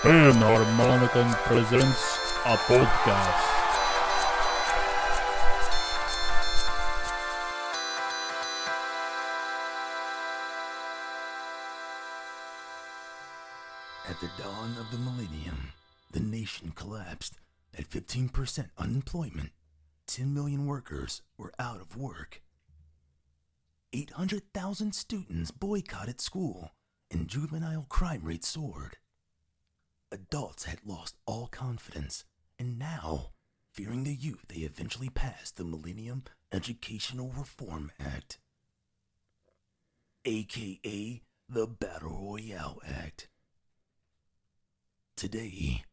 Panharmonicon presents a podcast. At the dawn of the millennium, the nation collapsed at 15% unemployment. 10 million workers were out of work. 800,000 students boycotted school, and juvenile crime rates soared. Adults had lost all confidence, and now, fearing the youth, they eventually passed the Millennium Educational Reform Act, aka the Battle Royale Act. Today,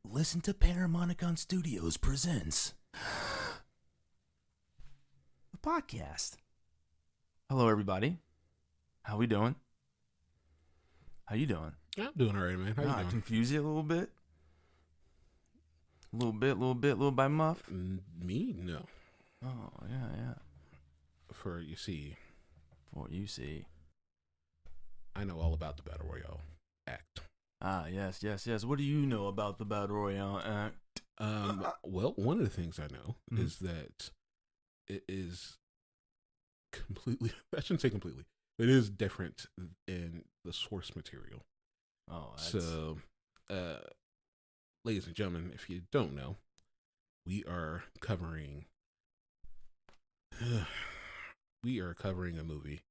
listen to Panharmonicon Studios presents the podcast. Hello, everybody. How we doing? How you doing? I'm doing all right, man. How you doing? Confuse you a little bit? Little by muff? Me? No. Oh, yeah. For you see, I know all about the Battle Royale Act. Ah, yes. What do you know about the Battle Royale Act? Well, one of the things I know is that it is completely, I shouldn't say completely, it is different in the source material. Oh, that's... So, ladies and gentlemen, if you don't know, we are covering a movie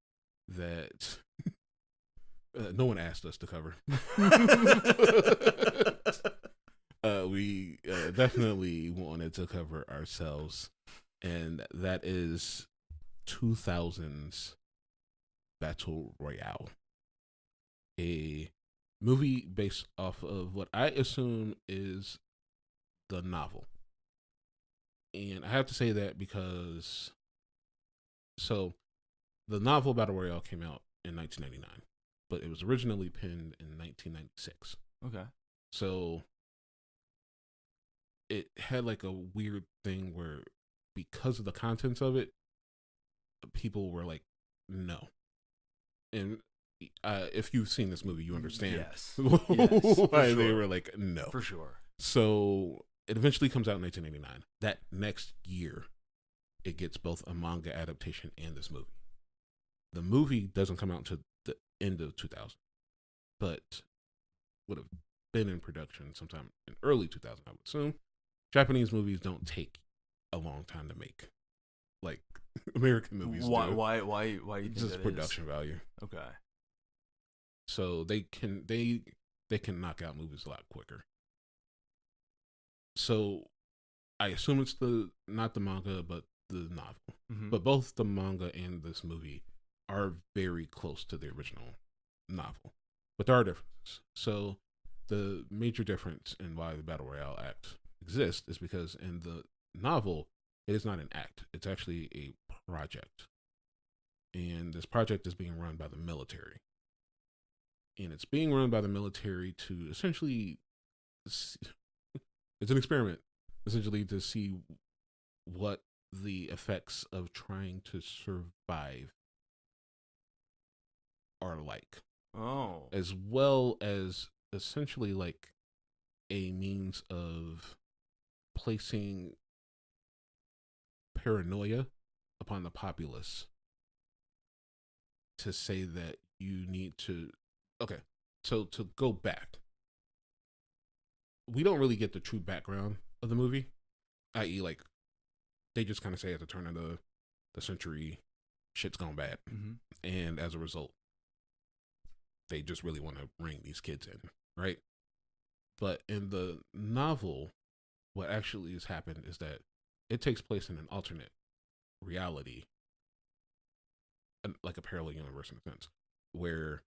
that no one asked us to cover. We definitely wanted to cover ourselves, and that is 2000's Battle Royale, a movie based off of what I assume is the novel. And I have to say that because, so the novel Battle Royale came out in 1999, but it was originally penned in 1996. Okay. So it had like a weird thing where, because of the contents of it, people were like, no. And if you've seen this movie, you understand yes, why sure. they were like, no. For sure. So it eventually comes out in 1989. That next year, it gets both a manga adaptation and this movie. The movie doesn't come out until the end of 2000, but would have been in production sometime in early 2000, I would assume. Japanese movies don't take a long time to make, like American movies do. Why you think Just that production is? value. Okay. So they can knock out movies a lot quicker. So I assume it's not the manga, but the novel. Mm-hmm. But both the manga and this movie are very close to the original novel. But there are differences. So the major difference in why the Battle Royale Act exists is because in the novel, it is not an act. It's actually a project. And this project is being run by the military. And it's being run by the military to essentially, it's an experiment, essentially to see what the effects of trying to survive are like. Oh. As well as essentially like a means of placing paranoia upon the populace to say that you need to... Okay, so to go back, we don't really get the true background of the movie, i.e. like, they just kind of say at the turn of the century, shit's gone bad. Mm-hmm. And as a result, they just really want to bring these kids in, right? But in the novel, what actually has happened is that it takes place in an alternate reality, like a parallel universe in a sense, where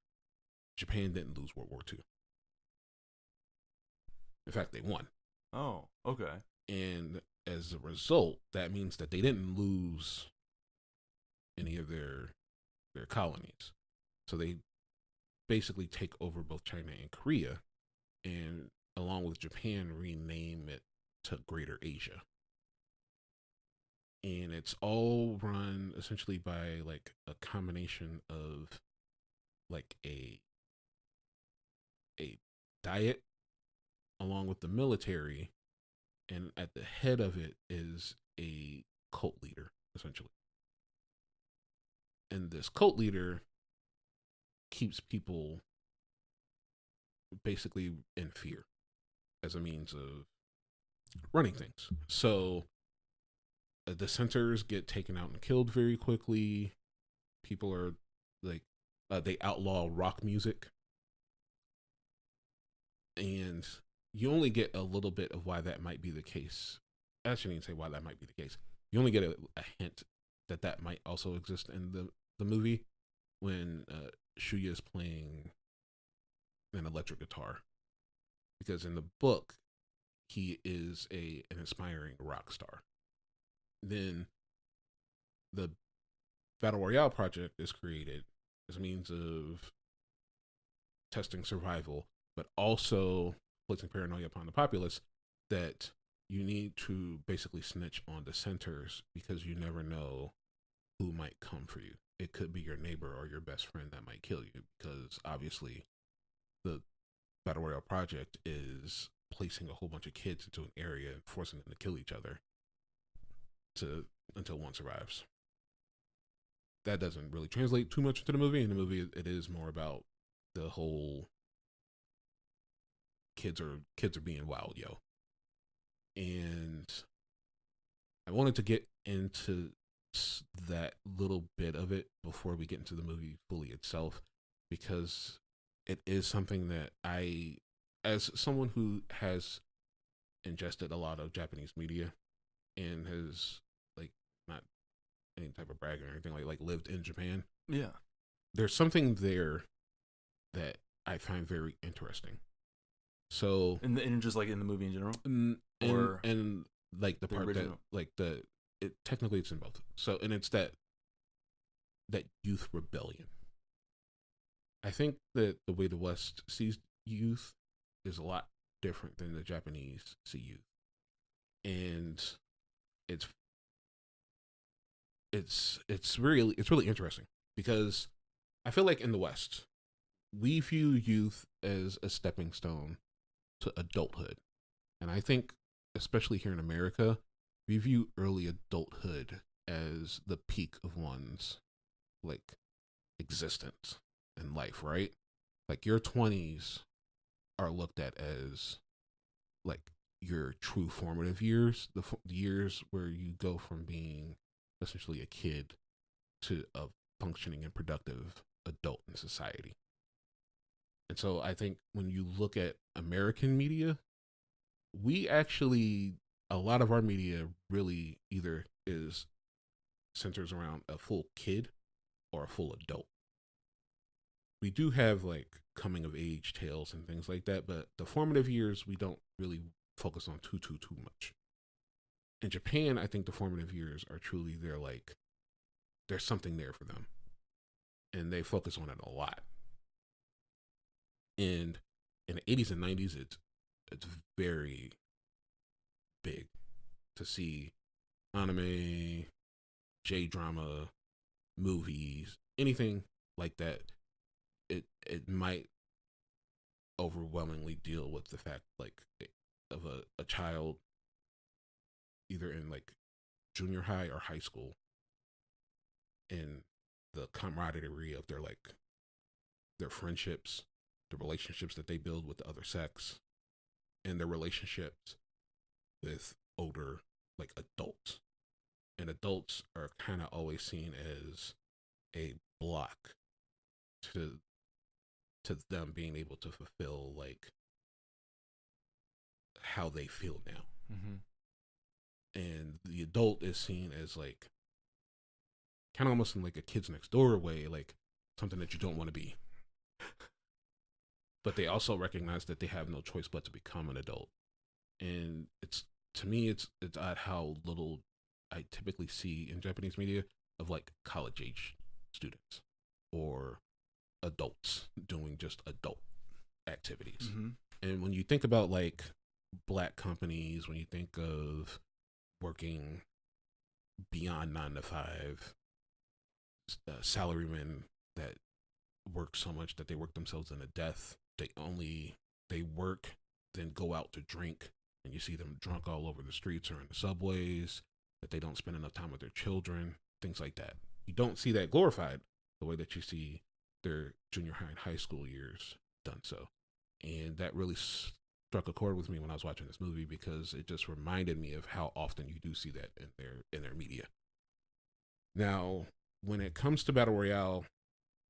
Japan didn't lose World War II. In fact, they won. Oh, okay. And as a result, that means that they didn't lose any of their colonies. So they basically take over both China and Korea, and along with Japan, rename it to Greater Asia. And it's all run essentially by like a combination of like a diet along with the military, and at the head of it is a cult leader, essentially. And this cult leader keeps people basically in fear as a means of running things. So the dissenters get taken out and killed very quickly. People are like, they outlaw rock music. And you only get a little bit of why that might be the case. I shouldn't even say why that might be the case. You only get a hint that might also exist in the movie when Shuya is playing an electric guitar. Because in the book, he is an aspiring rock star. Then the Battle Royale project is created as a means of testing survival, but also placing paranoia upon the populace that you need to basically snitch on dissenters because you never know who might come for you. It could be your neighbor or your best friend that might kill you, because obviously the Battle Royale project is placing a whole bunch of kids into an area and forcing them to kill each other until one survives. That doesn't really translate too much into the movie. In the movie, it is more about the whole kids are being wild, yo. And I wanted to get into that little bit of it before we get into the movie fully itself, because it is something that I, as someone who has ingested a lot of Japanese media and has, like, not any type of bragging or anything, like lived in Japan. Yeah. There's something there that I find very interesting. So, and just like in the movie in general, and like the part original. that like technically it's in both. So, and it's that youth rebellion. I think that the way the West sees youth is a lot different than the Japanese see youth, and it's really interesting, because I feel like in the West we view youth as a stepping stone to adulthood, and I think especially here in America we view early adulthood as the peak of one's like existence in life, right? Like your 20s are looked at as like your true formative years, the years where you go from being essentially a kid to a functioning and productive adult in society. And so I think when you look at American media, we actually, a lot of our media really either is centers around a full kid or a full adult. We do have like coming of age tales and things like that, but the formative years we don't really focus on too much. In Japan, I think the formative years are truly there's something there for them, and they focus on it a lot. And in the 80s and 90s, it's very big to see anime, J-drama, movies, anything like that. It might overwhelmingly deal with the fact like of a child either in like junior high or high school, and the camaraderie of their friendships, the relationships that they build with the other sex, and their relationships with older like adults. And adults are kind of always seen as a block to them being able to fulfill like how they feel now. Mm-hmm. And the adult is seen as like kind of almost in like a kids next door way, like something that you don't want to be. But they also recognize that they have no choice but to become an adult. And to me it's odd how little I typically see in Japanese media of like college age students or adults doing just adult activities. Mm-hmm. And when you think about like black companies, when you think of working beyond 9 to 5, salarymen that work so much that they work themselves into death, they work then go out to drink, and you see them drunk all over the streets or in the subways, that they don't spend enough time with their children, things like that. You don't see that glorified the way that you see their junior high and high school years done so. And that really struck a chord with me when I was watching this movie, because it just reminded me of how often you do see that in their media. Now, when it comes to Battle Royale,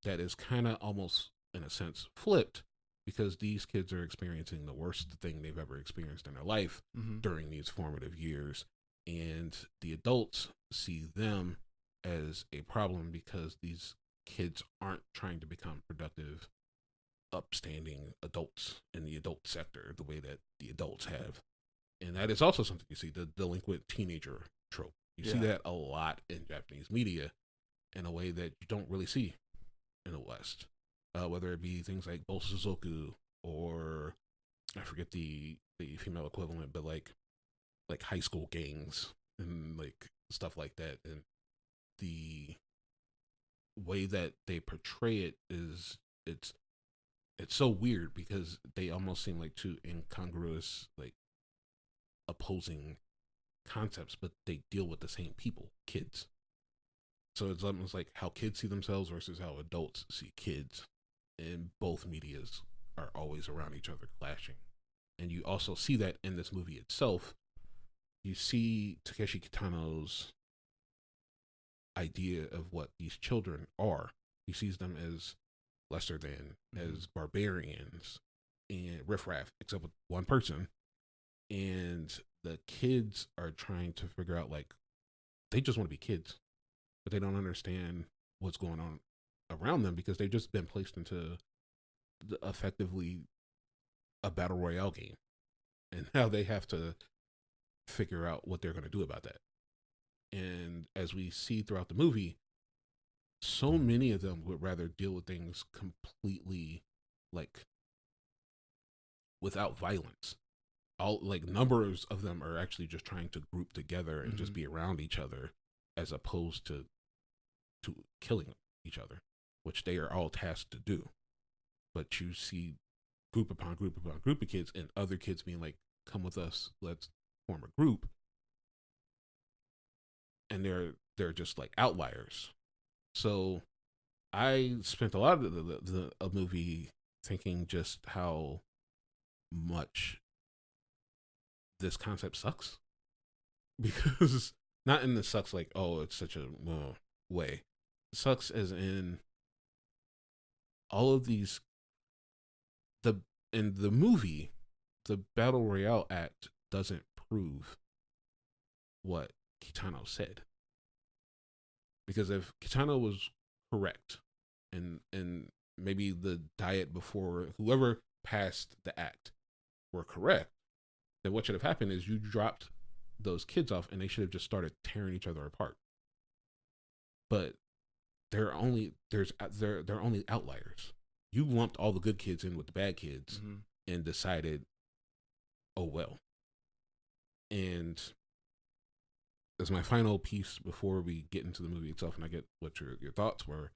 that is kind of almost, in a sense, flipped, because these kids are experiencing the worst thing they've ever experienced in their life during these formative years. And the adults see them as a problem because these kids aren't trying to become productive, upstanding adults in the adult sector the way that the adults have. And that is also something you see, the delinquent teenager trope. You see that a lot in Japanese media in a way that you don't really see in the West. Whether it be things like Bosuzoku, or I forget the female equivalent, but like high school gangs and like stuff like that. And the way that they portray it is it's so weird, because they almost seem like two incongruous, like opposing concepts, but they deal with the same people, kids. So it's almost like how kids see themselves versus how adults see kids. And both medias are always around each other, clashing. And you also see that in this movie itself. You see Takeshi Kitano's idea of what these children are. He sees them as lesser than, as barbarians and riffraff, except with one person. And the kids are trying to figure out, like, they just want to be kids, but they don't understand what's going on around them, because they've just been placed into effectively a battle royale game, and now they have to figure out what they're going to do about that. And as we see throughout the movie, so many of them would rather deal with things completely, like, without violence. All, like, numbers of them are actually just trying to group together and just be around each other, as opposed to killing each other, which they are all tasked to do. But you see group upon group upon group of kids, and other kids being like, come with us, let's form a group. And they're just like outliers. So I spent a lot of the movie thinking just how much this concept sucks. Because, not in the sucks like, oh, it's such a way. It sucks as in all of these, in the movie, the Battle Royale Act doesn't prove what Kitano said. Because if Kitano was correct, and maybe the diet before, whoever passed the act, were correct, then what should have happened is you dropped those kids off, and they should have just started tearing each other apart. But they're only outliers. You lumped all the good kids in with the bad kids and decided, oh well. And as my final piece before we get into the movie itself, and I get what your thoughts were,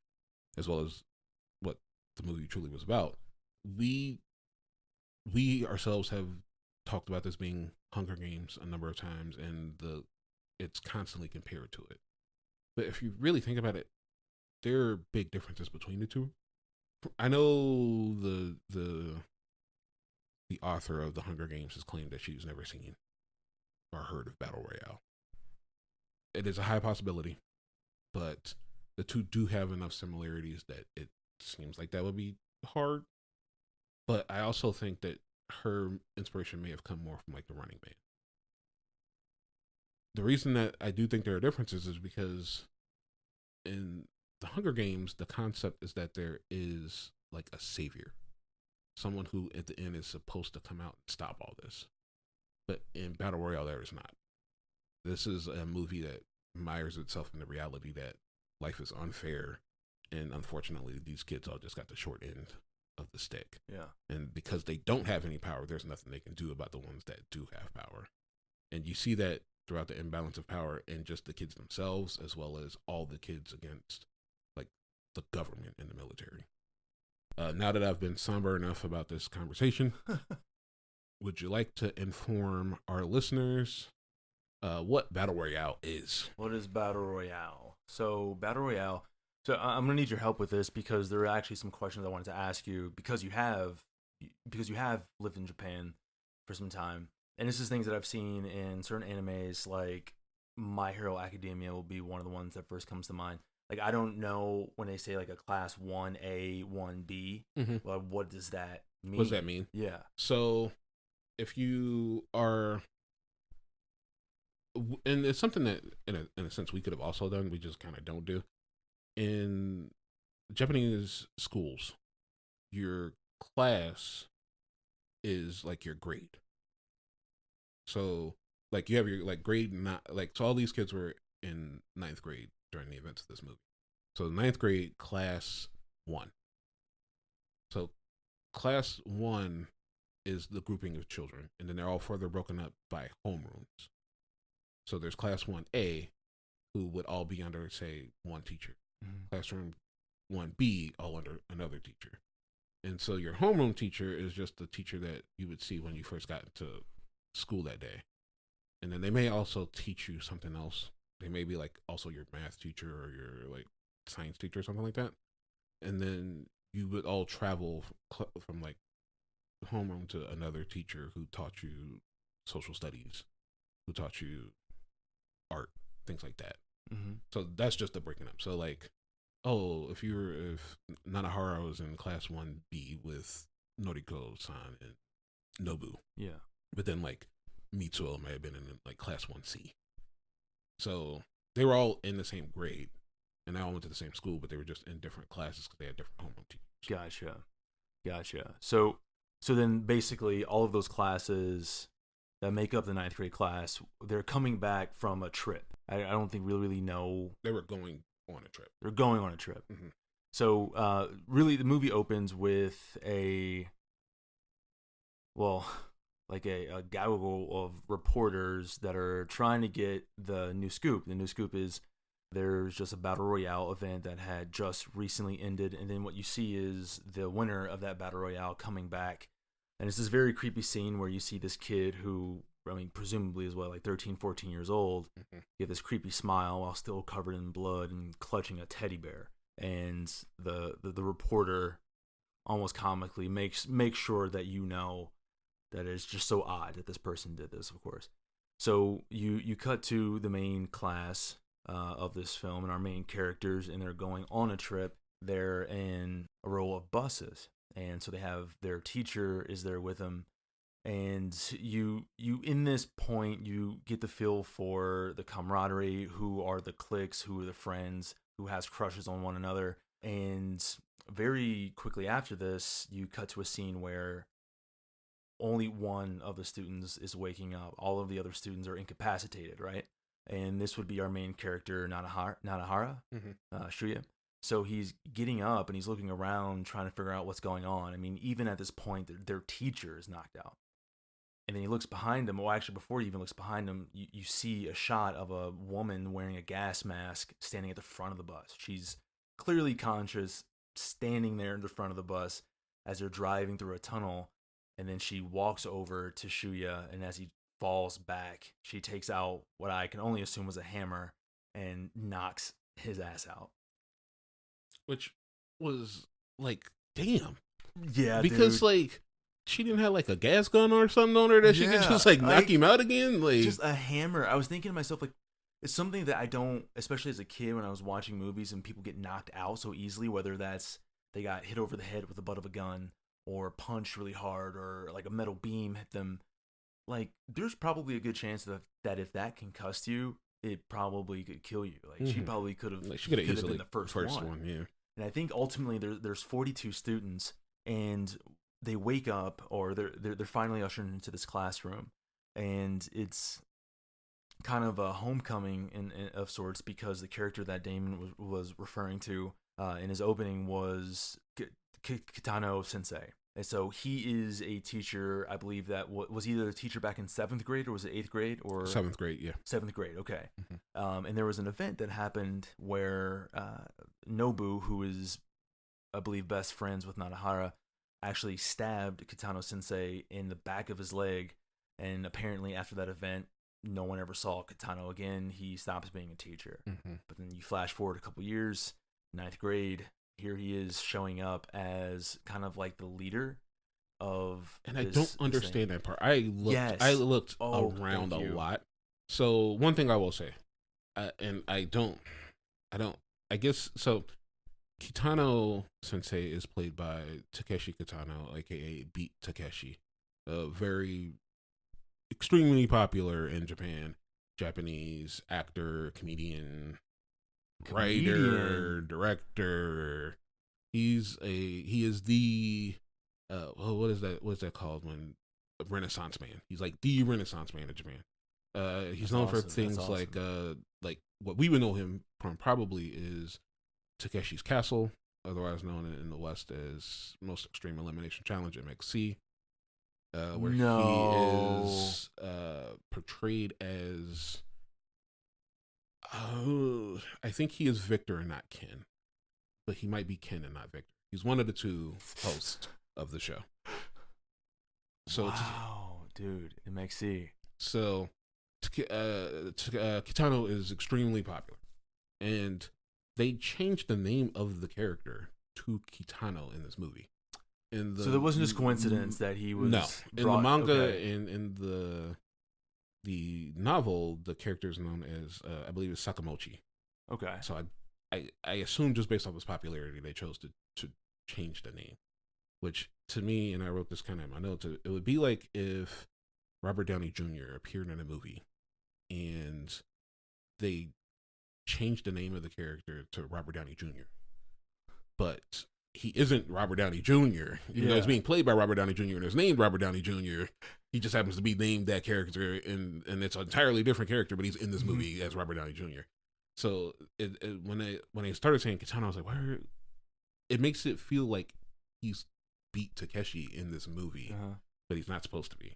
as well as what the movie truly was about, we ourselves have talked about this being Hunger Games a number of times, and it's constantly compared to it. But if you really think about it, there are big differences between the two. I know the author of the Hunger Games has claimed that she's never seen or heard of Battle Royale. It is a high possibility, but the two do have enough similarities that it seems like that would be hard. But I also think that her inspiration may have come more from like The Running Man. The reason that I do think there are differences is because in the Hunger Games, the concept is that there is like a savior, someone who at the end is supposed to come out and stop all this. But in Battle Royale, there is not. This is a movie that mires itself in the reality that life is unfair, and unfortunately, these kids all just got the short end of the stick. Yeah. And because they don't have any power, there's nothing they can do about the ones that do have power. And you see that throughout the imbalance of power in just the kids themselves, as well as all the kids against like the government and the military. Now that I've been somber enough about this conversation, would you like to inform our listeners what Battle Royale is? What is Battle Royale? So Battle Royale. So I'm gonna need your help with this because there are actually some questions I wanted to ask you because you have lived in Japan for some time, and this is things that I've seen in certain animes like My Hero Academia will be one of the ones that first comes to mind. Like I don't know when they say like a class 1A, 1B. Well, what does that mean? What does that mean? Yeah. So if you are, and it's something that in a sense we could have also done, we just kind of don't do. In Japanese schools, your class is like your grade. So like you have your like grade, not like, so all these kids were in 9th grade during the events of this movie. So 9th grade, class 1. So class 1 is the grouping of children, and then they're all further broken up by homerooms. So there's class 1A, who would all be under, say, one teacher. Classroom 1B, all under another teacher. And so your homeroom teacher is just the teacher that you would see when you first got into school that day. And then they may also teach you something else. They may be like also your math teacher or your like science teacher or something like that. And then you would all travel from like homeroom to another teacher who taught you social studies, who taught you art, things like that. So that's just the breaking up. So like, if Nanahara was in class 1B with Noriko-san and Nobu. Yeah. But then like Mitsuo may have been in like class 1C. So they were all in the same grade and they all went to the same school, but they were just in different classes because they had different homeroom teachers. Gotcha. So then basically all of those classes that make up the 9th grade class, they're coming back from a trip. I don't think we really know. They were going on a trip. They're going on a trip. So really the movie opens with a gaggle of reporters that are trying to get the new scoop. The new scoop is there's just a Battle Royale event that had just recently ended, and then what you see is the winner of that Battle Royale coming back. And it's this very creepy scene where you see this kid who, I mean, presumably is like 13, 14 years old, give this creepy smile while still covered in blood and clutching a teddy bear. And the reporter almost comically makes sure that you know that it's just so odd that this person did this, of course. So you cut to the main class of this film and our main characters, and they're going on a trip. They're in a row of buses. And so they have their teacher is there with them, and you in this point you get the feel for the camaraderie, who are the cliques, who are the friends, who has crushes on one another. And very quickly after this, you cut to a scene where only one of the students is waking up. All of the other students are incapacitated, right? And this would be our main character, Nanahara, Shuya. So he's getting up and he's looking around trying to figure out what's going on. I mean, even at this point, their teacher is knocked out. And then he looks behind him. Well, actually, before he even looks behind him, you see a shot of a woman wearing a gas mask standing at the front of the bus. She's clearly conscious, standing there in the front of the bus as they're driving through a tunnel. And then she walks over to Shuya, and as he falls back, she takes out what I can only assume was a hammer and knocks his ass out. Which was like, damn. Yeah, because dude. Like she didn't have like a gas gun or something on her that she could just like knock him out again. Like just a hammer. I was thinking to myself, like, it's something that I don't, especially as a kid when I was watching movies and people get knocked out so easily, whether that's they got hit over the head with the butt of a gun or punched really hard or like a metal beam hit them. Like, there's probably a good chance that if that concussed you, it probably could kill you. Like, she probably could have. Like, she could have been the first one. Yeah. And I think ultimately there's 42 students, and they wake up, or they're finally ushered into this classroom, and it's kind of a homecoming of sorts, because the character that Damon was referring to in his opening was Kitano Sensei. And so he is a teacher, I believe that was either a teacher back in 7th grade, or was it 8th grade? Or 7th grade, yeah. 7th grade, okay. And there was an event that happened where Nobu, who is, I believe, best friends with Nanahara, actually stabbed Kitano Sensei in the back of his leg. And apparently after that event, no one ever saw Kitano again. He stops being a teacher. Mm-hmm. But then you flash forward a couple years, 9th grade, here he is showing up as kind of like the leader of And I don't understand that part. I looked around a lot. So one thing I will say, and I guess so. Kitano Sensei is played by Takeshi Kitano, aka Beat Takeshi, very extremely popular in Japan, Japanese actor, comedian, writer, director. He is the what is that called when a Renaissance man? He's like the Renaissance man of Japan. He's known for things like what we would know him from probably is Takeshi's Castle, otherwise known in the West as Most Extreme Elimination Challenge MXC, where he is portrayed as I think he is Victor and not Ken, but he might be Ken and not Victor. He's one of the two hosts of the show. So wow, dude, MXC. So Kitano is extremely popular, and they changed the name of the character to Kitano in this movie. So there wasn't just coincidence that he was in the manga and in the novel, the character is known as I believe it's Sakamochi. Okay. So I assume just based off his popularity, they chose to change the name, which to me, and I wrote this kind of in my notes, it would be like if Robert Downey Jr. appeared in a movie and they changed the name of the character to Robert Downey Jr. But he isn't Robert Downey Jr. Even though he's being played by Robert Downey Jr. and his named Robert Downey Jr. He just happens to be named that character, and it's an entirely different character, but he's in this movie as Robert Downey Jr. So when they started saying Kitano, I was like, why? It makes it feel like he's Beat Takeshi in this movie, but he's not supposed to be.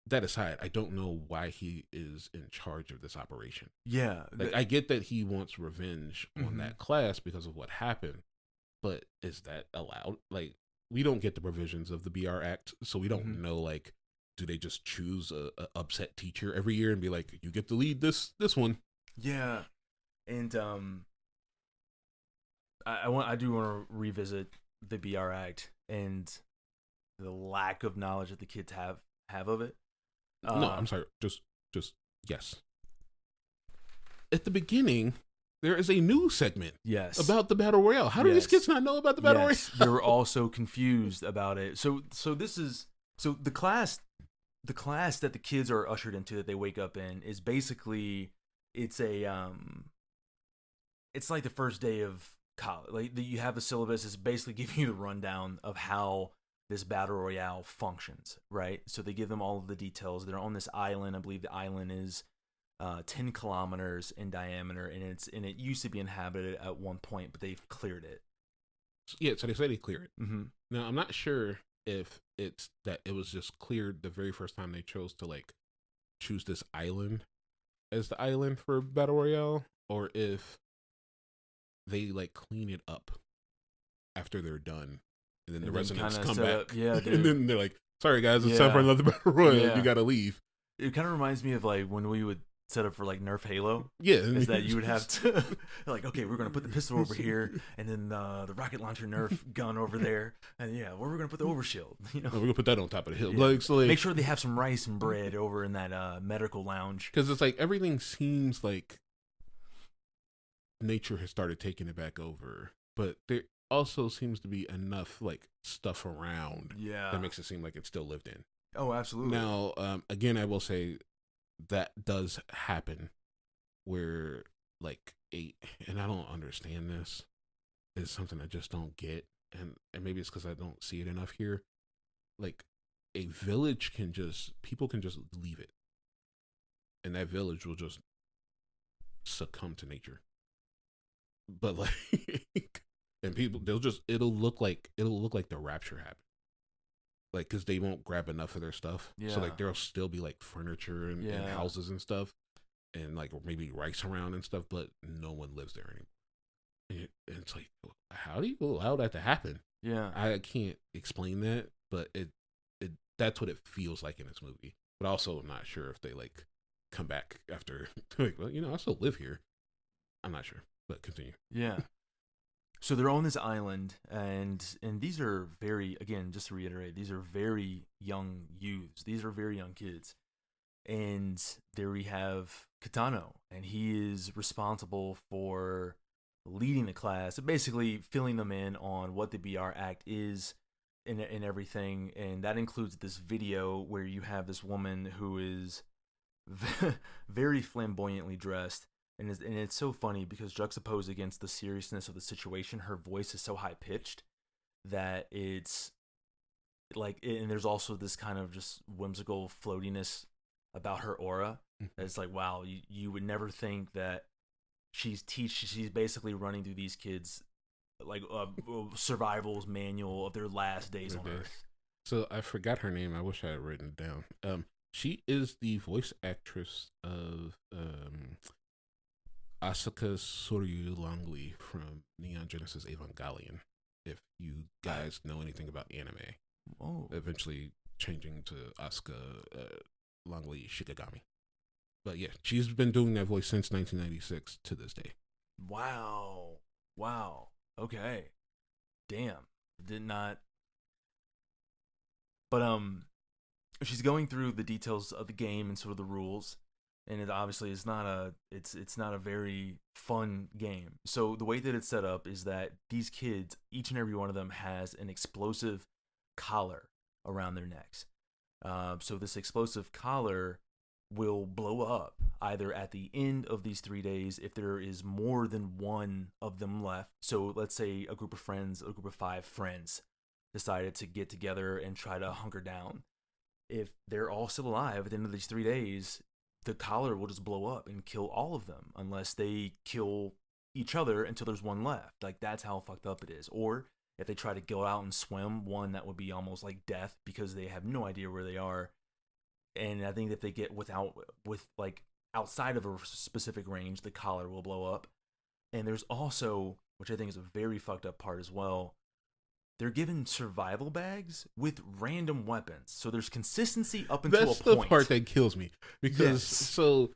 That aside, I don't know why he is in charge of this operation. Yeah. Like, I get that he wants revenge on that class because of what happened, but is that allowed? Like, we don't get the provisions of the BR Act, so we don't know, like, do they just choose a upset teacher every year and be like, you get to lead this one? Yeah. And I do want to revisit the BR Act and the lack of knowledge that the kids have of it. No, I'm sorry. Just yes. At the beginning, there is a news segment. Yes. About the Battle Royale. How do these kids not know about the Battle Royale? They were all so confused about it. So the class that the kids are ushered into, that they wake up in, is basically it's like the first day of college. Like you have the syllabus is basically giving you the rundown of how this battle royale functions, right? So they give them all of the details. They're on this island. I believe the island is 10 kilometers in diameter, and it used to be inhabited at one point, but they've cleared it. Yeah, so they say they clear it. Now I'm not sure if it's that it was just cleared the very first time they chose to like choose this island as the island for battle royale, or if they like clean it up after they're done. And then the residents come back. And then they're like, sorry guys, it's time for another battle royale. You gotta leave. It kind of reminds me of like when we would set up for like Nerf Halo. Yeah. Is that you would have to like, okay, we're gonna put the pistol over here, and then the rocket launcher Nerf gun over there, and where we're gonna put the overshield. You know, we're gonna put that on top of the hill. Yeah. So make sure they have some rice and bread over in that medical lounge. Because it's like everything seems like nature has started taking it back over, but there also seems to be enough like stuff around that makes it seem like it's still lived in. Oh, absolutely. Now, again, I will say that does happen where like and I don't understand this. It's something I just don't get, and maybe it's because I don't see it enough here. Like a village people can just leave it, and that village will just succumb to nature. But like, and people it'll look like the rapture happened. Like, because they won't grab enough of their stuff. Yeah. So, like, there'll still be, like, furniture and houses and stuff. And, like, maybe rice around and stuff. But no one lives there anymore. And it's like, how do you allow that to happen? Yeah. I can't explain that, but it that's what it feels like in this movie. But also, I'm not sure if they like come back after. Like, well, I still live here. I'm not sure, but continue. Yeah. So they're on this island, and these are again, just to reiterate, these are very young youths. These are very young kids. And there we have Kitano, and he is responsible for leading the class and basically filling them in on what the BR Act is and everything. And that includes this video where you have this woman who is very flamboyantly dressed. And it's so funny because juxtaposed against the seriousness of the situation, her voice is so high pitched that it's like, and there's also this kind of just whimsical floatiness about her aura. It's like, wow, you would never think that she's basically running through these kids like a survival's manual of their last days on Earth. So I forgot her name. I wish I had written it down. She is the voice actress of Asuka Soryu Langli from Neon Genesis Evangelion. If you guys know anything about anime, eventually changing to Asuka Langli Shikigami. But yeah, she's been doing that voice since 1996 to this day. Wow. Okay. Damn. Did not. But she's going through the details of the game and sort of the rules, and it obviously is not a very fun game. So the way that it's set up is that these kids, each and every one of them, has an explosive collar around their necks. So this explosive collar will blow up either at the end of these 3 days if there is more than one of them left. So let's say a group of 5 friends decided to get together and try to hunker down. If they're all still alive at the end of these 3 days, the collar will just blow up and kill all of them unless they kill each other until there's one left. Like, that's how fucked up it is. Or if they try to go out and swim, that would be almost like death because they have no idea where they are. And I think if they get outside of a specific range, the collar will blow up. And there's also, which I think is a very fucked up part as well, they're given survival bags with random weapons. So there's consistency up until a point. That's the part that kills me. Because, so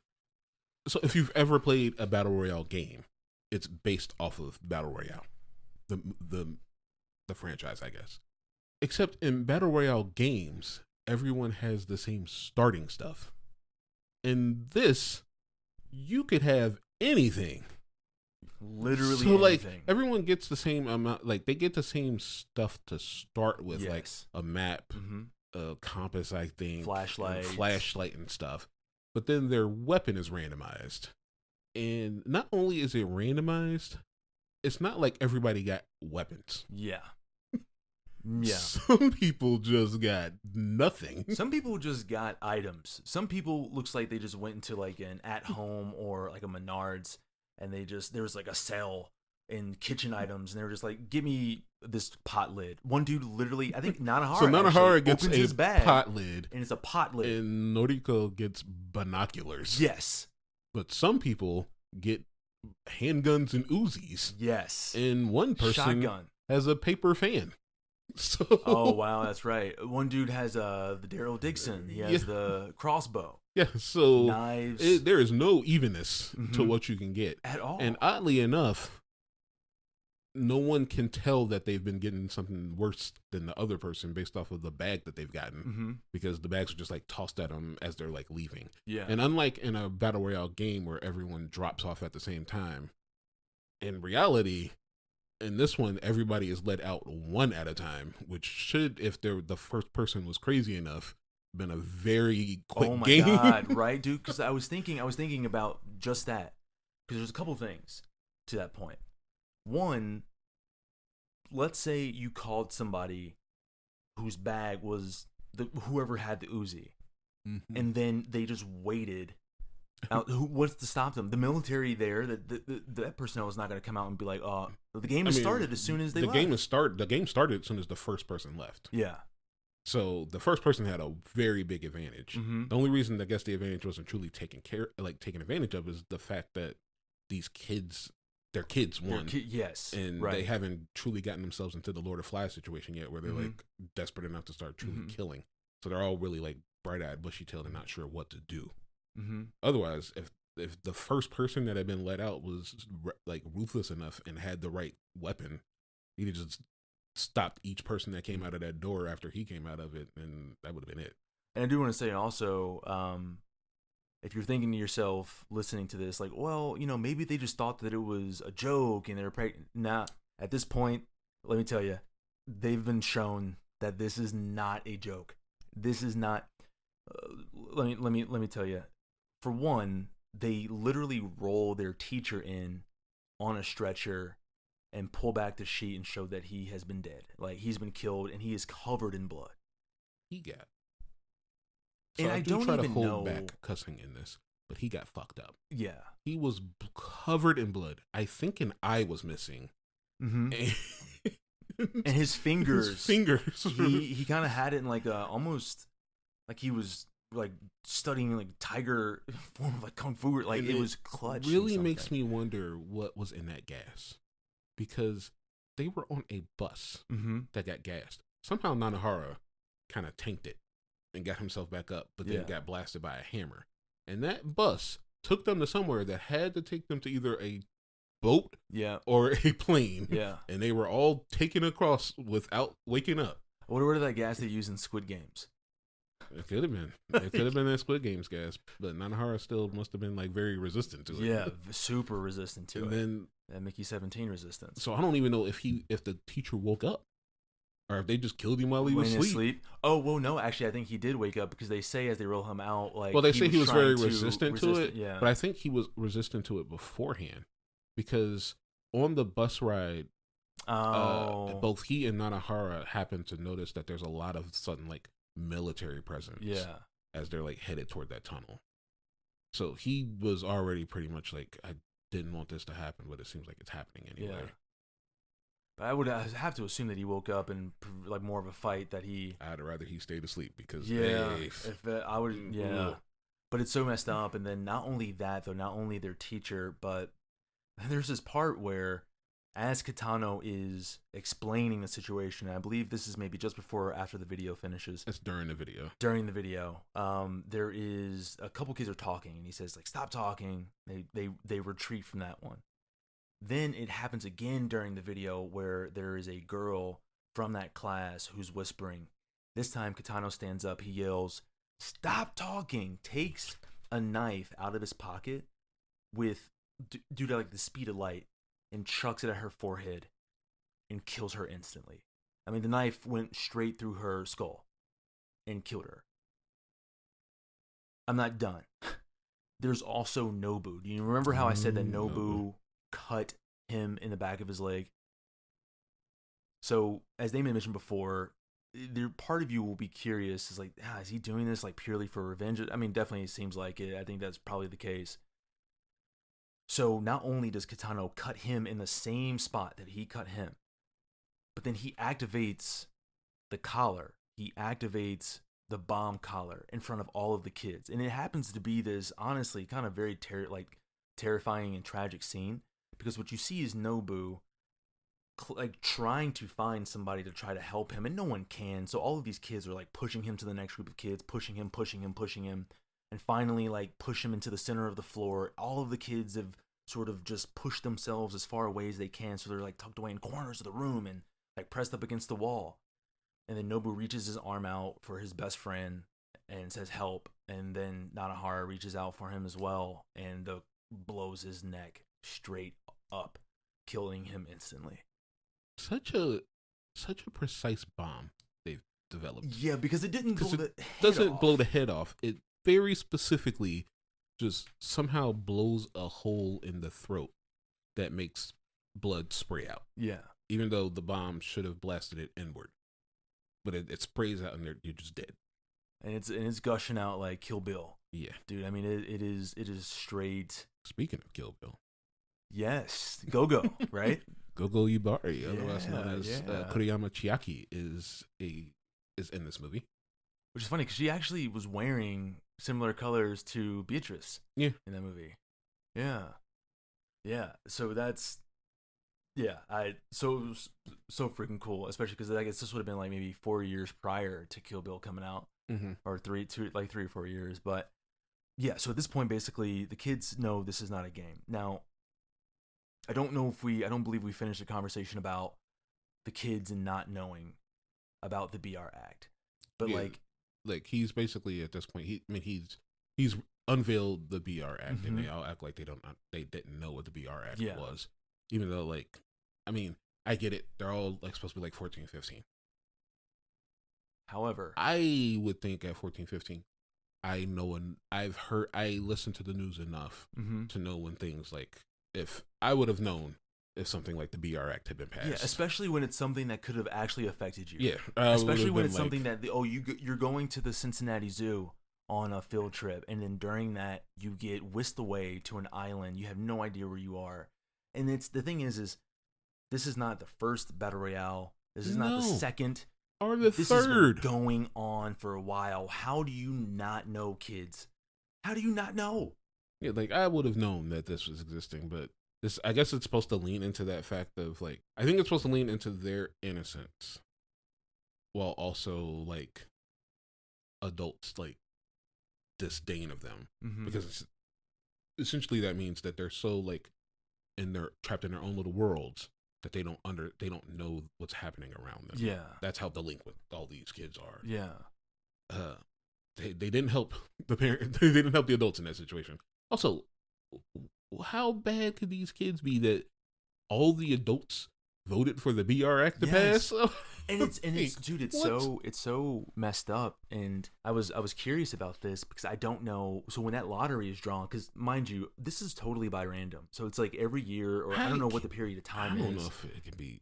if you've ever played a Battle Royale game, it's based off of Battle Royale. The franchise, I guess. Except in Battle Royale games, everyone has the same starting stuff. In this, you could have anything. Literally so, like, anything. everyone gets the same amount. Like, they get the same stuff to start with, like a map, a compass, I think, flashlight and stuff. But then their weapon is randomized. And not only is it randomized, it's not like everybody got weapons. Yeah. Some people just got nothing. Some people just got items. Some people looks like they just went into like an at home or like a Menards, and there was like a sale in kitchen items, and they were just like, give me this pot lid. One dude literally, I think Nanahara. So Nanahara gets his a bag, pot lid. and it's a pot lid. And Noriko gets binoculars. Yes. But some people get handguns and Uzis. Yes. And one person has a paper fan. So, oh wow, that's right. One dude has the Daryl Dixon. He has the crossbow. Yeah, so knives. There is no evenness to what you can get at all. And oddly enough, no one can tell that they've been getting something worse than the other person based off of the bag that they've gotten, because the bags are just like tossed at them as they're like leaving. Yeah. And unlike in a Battle Royale game where everyone drops off at the same time, in reality, in this one, everybody is let out one at a time, which should, if the first person was crazy enough, been a very quick game. Oh my god, right, dude? Because I was thinking about just that. Because there's a couple things to that point. One, let's say you called somebody whose bag was whoever had the Uzi, and then they just waited. Now, what's to stop them? The military there, that personnel is not going to come out and be like, "Oh, the game has started as soon as they left." The game started as soon as the first person left. Yeah. So the first person had a very big advantage. The only reason I guess the advantage wasn't truly taken advantage of is the fact that these kids their kids, one. Yes. And right. they haven't truly gotten themselves into the Lord of Flies situation yet, where they're like desperate enough to start truly killing. So they're all really like bright-eyed, bushy-tailed, and not sure what to do. Otherwise, if the first person that had been let out was like ruthless enough and had the right weapon, he'd have just stopped each person that came out of that door after he came out of it, and that would have been it. And I do want to say also, if you're thinking to yourself, listening to this, like, well, you know, maybe they just thought that it was a joke and they were nah. At this point, let me tell you, they've been shown that this is not a joke. This is not. Let me tell you. For one, they literally roll their teacher in on a stretcher and pull back the sheet and show that he has been dead. Like, he's been killed and he is covered in blood. He got. So and I don't try even to hold know back cussing in this, but he got fucked up. Yeah. He was covered in blood. I think an eye was missing. And his fingers. His fingers. he kind of had it in like almost like he was like studying like tiger form of like kung fu. Like it was clutch. Really makes me wonder what was in that gas, because they were on a bus that got gassed. Somehow Nanahara kind of tanked it and got himself back up, but then got blasted by a hammer. And that bus took them to somewhere that had to take them to either a boat or a plane. Yeah. And they were all taken across without waking up. I wonder what that gas they use in Squid Games. It could have been. It could have been that Squid Games gas, but Nanahara still must have been like very resistant to it. Yeah, super resistant to it. And then that Mickey 17 resistance. So I don't even know if the teacher woke up, or if they just killed him while he was asleep. Oh, well, no, actually, I think he did wake up, because they say as they roll him out, like, well, they say he was very resistant to it. Yeah. But I think he was resistant to it beforehand, because on the bus ride, both he and Nanahara happened to notice that there's a lot of sudden like military presence. Yeah. As they're like headed toward that tunnel. So he was already pretty much like, I didn't want this to happen, but it seems like it's happening anyway. Yeah. But I would have to assume that he woke up and like more of a fight that he. I'd rather he stayed asleep, because I would But it's so messed up, and then not only that though, not only their teacher, but there's this part where, as Kitano is explaining the situation, and I believe this is maybe just before or after the video finishes. It's during the video. During the video, there is a couple kids are talking, and he says like, "Stop talking." They retreat from that one. Then it happens again during the video where there is a girl from that class who's whispering. This time, Kitano stands up. He yells, "Stop talking!" Takes a knife out of his pocket due to like the speed of light, and chucks it at her forehead and kills her instantly. I mean, the knife went straight through her skull and killed her. I'm not done. There's also Nobu. Do you remember how I said that Nobu cut him in the back of his leg? So, as Damon mentioned before, part of you will be curious, is like, is he doing this like purely for revenge? I mean, definitely seems like it. I think that's probably the case. So not only does Kitano cut him in the same spot that he cut him, but then he activates the collar. He activates the bomb collar in front of all of the kids. And it happens to be this, honestly, kind of very terrifying and tragic scene, because what you see is Nobu like trying to find somebody to try to help him, and no one can. So all of these kids are like pushing him to the next group of kids, pushing him, and finally like push him into the center of the floor. All of the kids have sort of just pushed themselves as far away as they can, so they're like tucked away in corners of the room and like pressed up against the wall. And then Nobu reaches his arm out for his best friend and says help, and then Nanahara reaches out for him as well and blows his neck straight up, killing him instantly. Such a precise bomb they've developed. Yeah, because it didn't blow the head doesn't off. blow the head off. It very specifically just somehow blows a hole in the throat that makes blood spray out. Yeah. Even though the bomb should have blasted it inward. But it sprays out and you're just dead. And it's gushing out like Kill Bill. Yeah. Dude, I mean it is straight. Speaking of Kill Bill. Yes. Go-Go, right? Go-Go Yubari, otherwise known as Kuriyama Chiaki, is in this movie. Which is funny because she actually was wearing similar colors to Beatrice. Yeah. In that movie. Yeah. Yeah. So that's Yeah, it was so freaking cool, especially because I guess this would have been like maybe 4 years prior to Kill Bill coming out, or 3 or 4 years. But yeah, so at this point, basically, the kids know this is not a game. Now, I don't believe we finished the conversation about the kids and not knowing about the BR Act, but Yeah, like he's basically at this point, he's unveiled the BR Act, and they all act like they didn't know what the BR Act was, even though like, I mean, I get it, they're all like supposed to be like 14, 15. However, I would think at 14, 15, I know, and I listened to the news enough to know when things like, if I would have known if something like the BR Act had been passed. yeah, especially when it's something that could have actually affected you. Yeah, especially when it's something that you're going to the Cincinnati Zoo on a field trip, and then during that you get whisked away to an island. You have no idea where you are, and the thing is this is not the first battle royale. This is not the second or the this third. Has been going on for a while. How do you not know, kids? How do you not know? Yeah, like I would have known that this was existing, but this, I guess it's supposed to lean into that fact of like, I think it's supposed to lean into their innocence, while also like adults like disdain of them, because it's, essentially that means that they're so like trapped in their own little worlds that they don't know what's happening around them. Yeah, that's how delinquent all these kids are. Yeah, they didn't help the parent. They didn't help the adults in that situation. Also, how bad could these kids be that all the adults voted for the BR Act to pass? And it's dude, it's so messed up. And I was curious about this because I don't know. So when that lottery is drawn, because mind you, this is totally by random. So it's like every year, or I don't know what the period of time is. I don't know if it can be.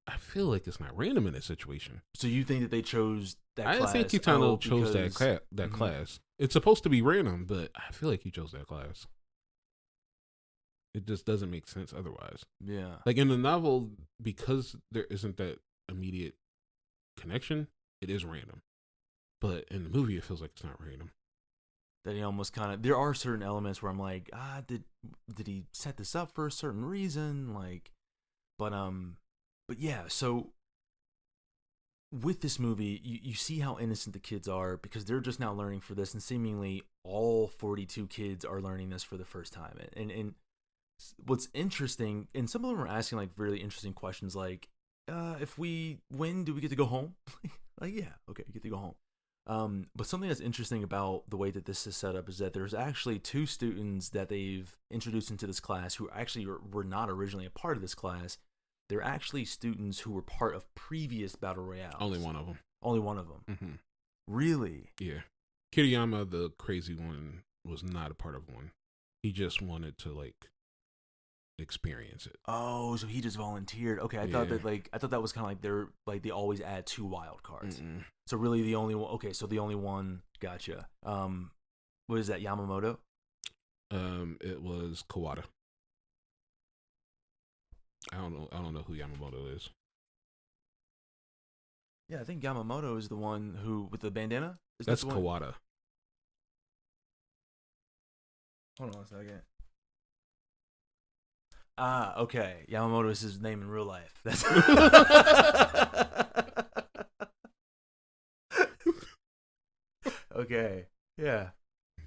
I feel like it's not random in this situation. So you think that they chose that class? I think Kitano chose that class. It's supposed to be random, but I feel like he chose that class. It just doesn't make sense otherwise. Yeah. Like in the novel, because there isn't that immediate connection, it is random. But in the movie, it feels like it's not random. That he almost kind of, there are certain elements where I'm like, did he set this up for a certain reason? Like, but yeah, so with this movie, you see how innocent the kids are because they're just now learning for this, and seemingly all 42 kids are learning this for the first time. And what's interesting, and some of them are asking like really interesting questions, like, if we win, do we get to go home? Like, yeah, okay, you get to go home. But something that's interesting about the way that this is set up is that there's actually 2 students that they've introduced into this class who actually were not originally a part of this class. They're actually students who were part of previous battle royales. Only one of them. Only one of them. Mm-hmm. Really? Yeah. Kiriyama, the crazy one, was not a part of one. He just wanted to like experience it. Oh, so he just volunteered. Okay, I thought that was kind of like they always add 2 wild cards. Mm-mm. So really the only one. Okay, so the only one. Gotcha. What is that? Yamamoto? It was Kawada. I don't know who Yamamoto is. Yeah, I think Yamamoto is the one who with the bandana. That's Kawada. Hold on a second. Okay. Yamamoto is his name in real life. That's okay. Yeah.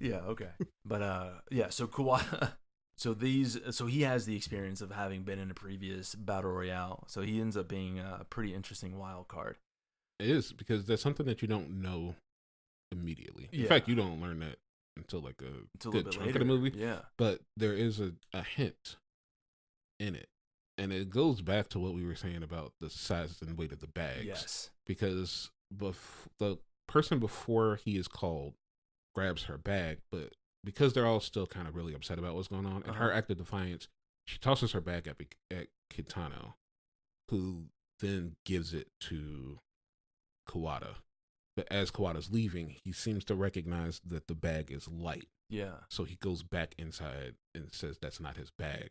Yeah. Okay. But yeah. So Kawada. So he has the experience of having been in a previous battle royale. So he ends up being a pretty interesting wild card. It is, because that's something that you don't know immediately. In fact, you don't learn that until like a good chunk later of the movie. Yeah. But there is a hint in it. And it goes back to what we were saying about the size and weight of the bags. Yes. Because the person before he is called grabs her bag, but because they're all still kind of really upset about what's going on, in her act of defiance, she tosses her bag at Kitano, who then gives it to Kawada. But as Kawada's leaving, he seems to recognize that the bag is light. Yeah. So he goes back inside and says that's not his bag.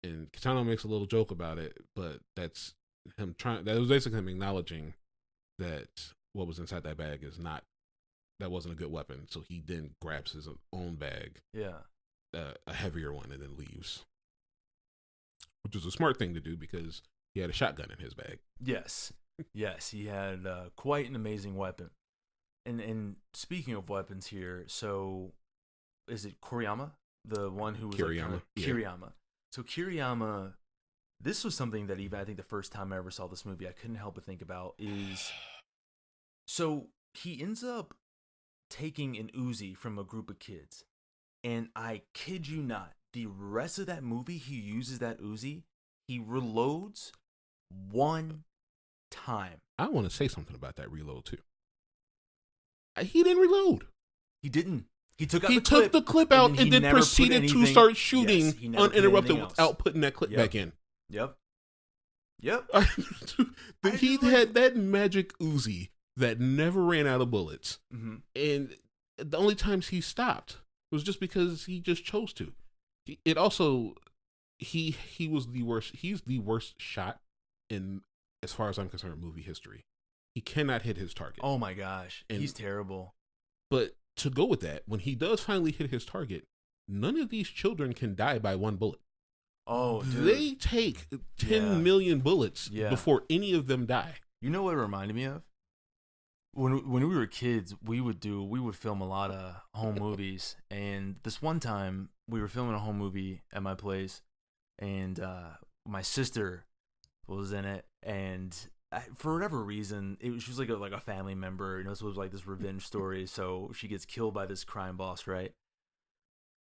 And Kitano makes a little joke about it, but that was basically him acknowledging that what was inside that bag that wasn't a good weapon. So he then grabs his own bag, yeah, a heavier one, and then leaves. which was a smart thing to do because he had a shotgun in his bag. Yes, he had quite an amazing weapon. And speaking of weapons here, so is it Kuriyama, the one who was Kiriyama? Kiriyama. So Kiriyama, this was something that even I think the first time I ever saw this movie, I couldn't help but think about is, so he ends up taking an Uzi from a group of kids, and I kid you not, the rest of that movie he uses that Uzi, he reloads one time. I want to say something about that reload too. He didn't reload. He didn't. He took the clip out and then proceeded to start shooting uninterrupted without putting that clip back in. Yep. He had that magic Uzi that never ran out of bullets. Mm-hmm. And the only times he stopped was just because he just chose to. It also, he was the worst. He's the worst shot in, as far as I'm concerned, movie history. He cannot hit his target. Oh my gosh, he's terrible. But to go with that, when he does finally hit his target, none of these children can die by one bullet. Oh, dude. They take 10 million bullets before any of them die. You know what it reminded me of? When we were kids, we would film a lot of home movies, and this one time we were filming a home movie at my place, and my sister was in it, and for whatever reason, she was like a family member. You know, so it was like this revenge story. So she gets killed by this crime boss, right?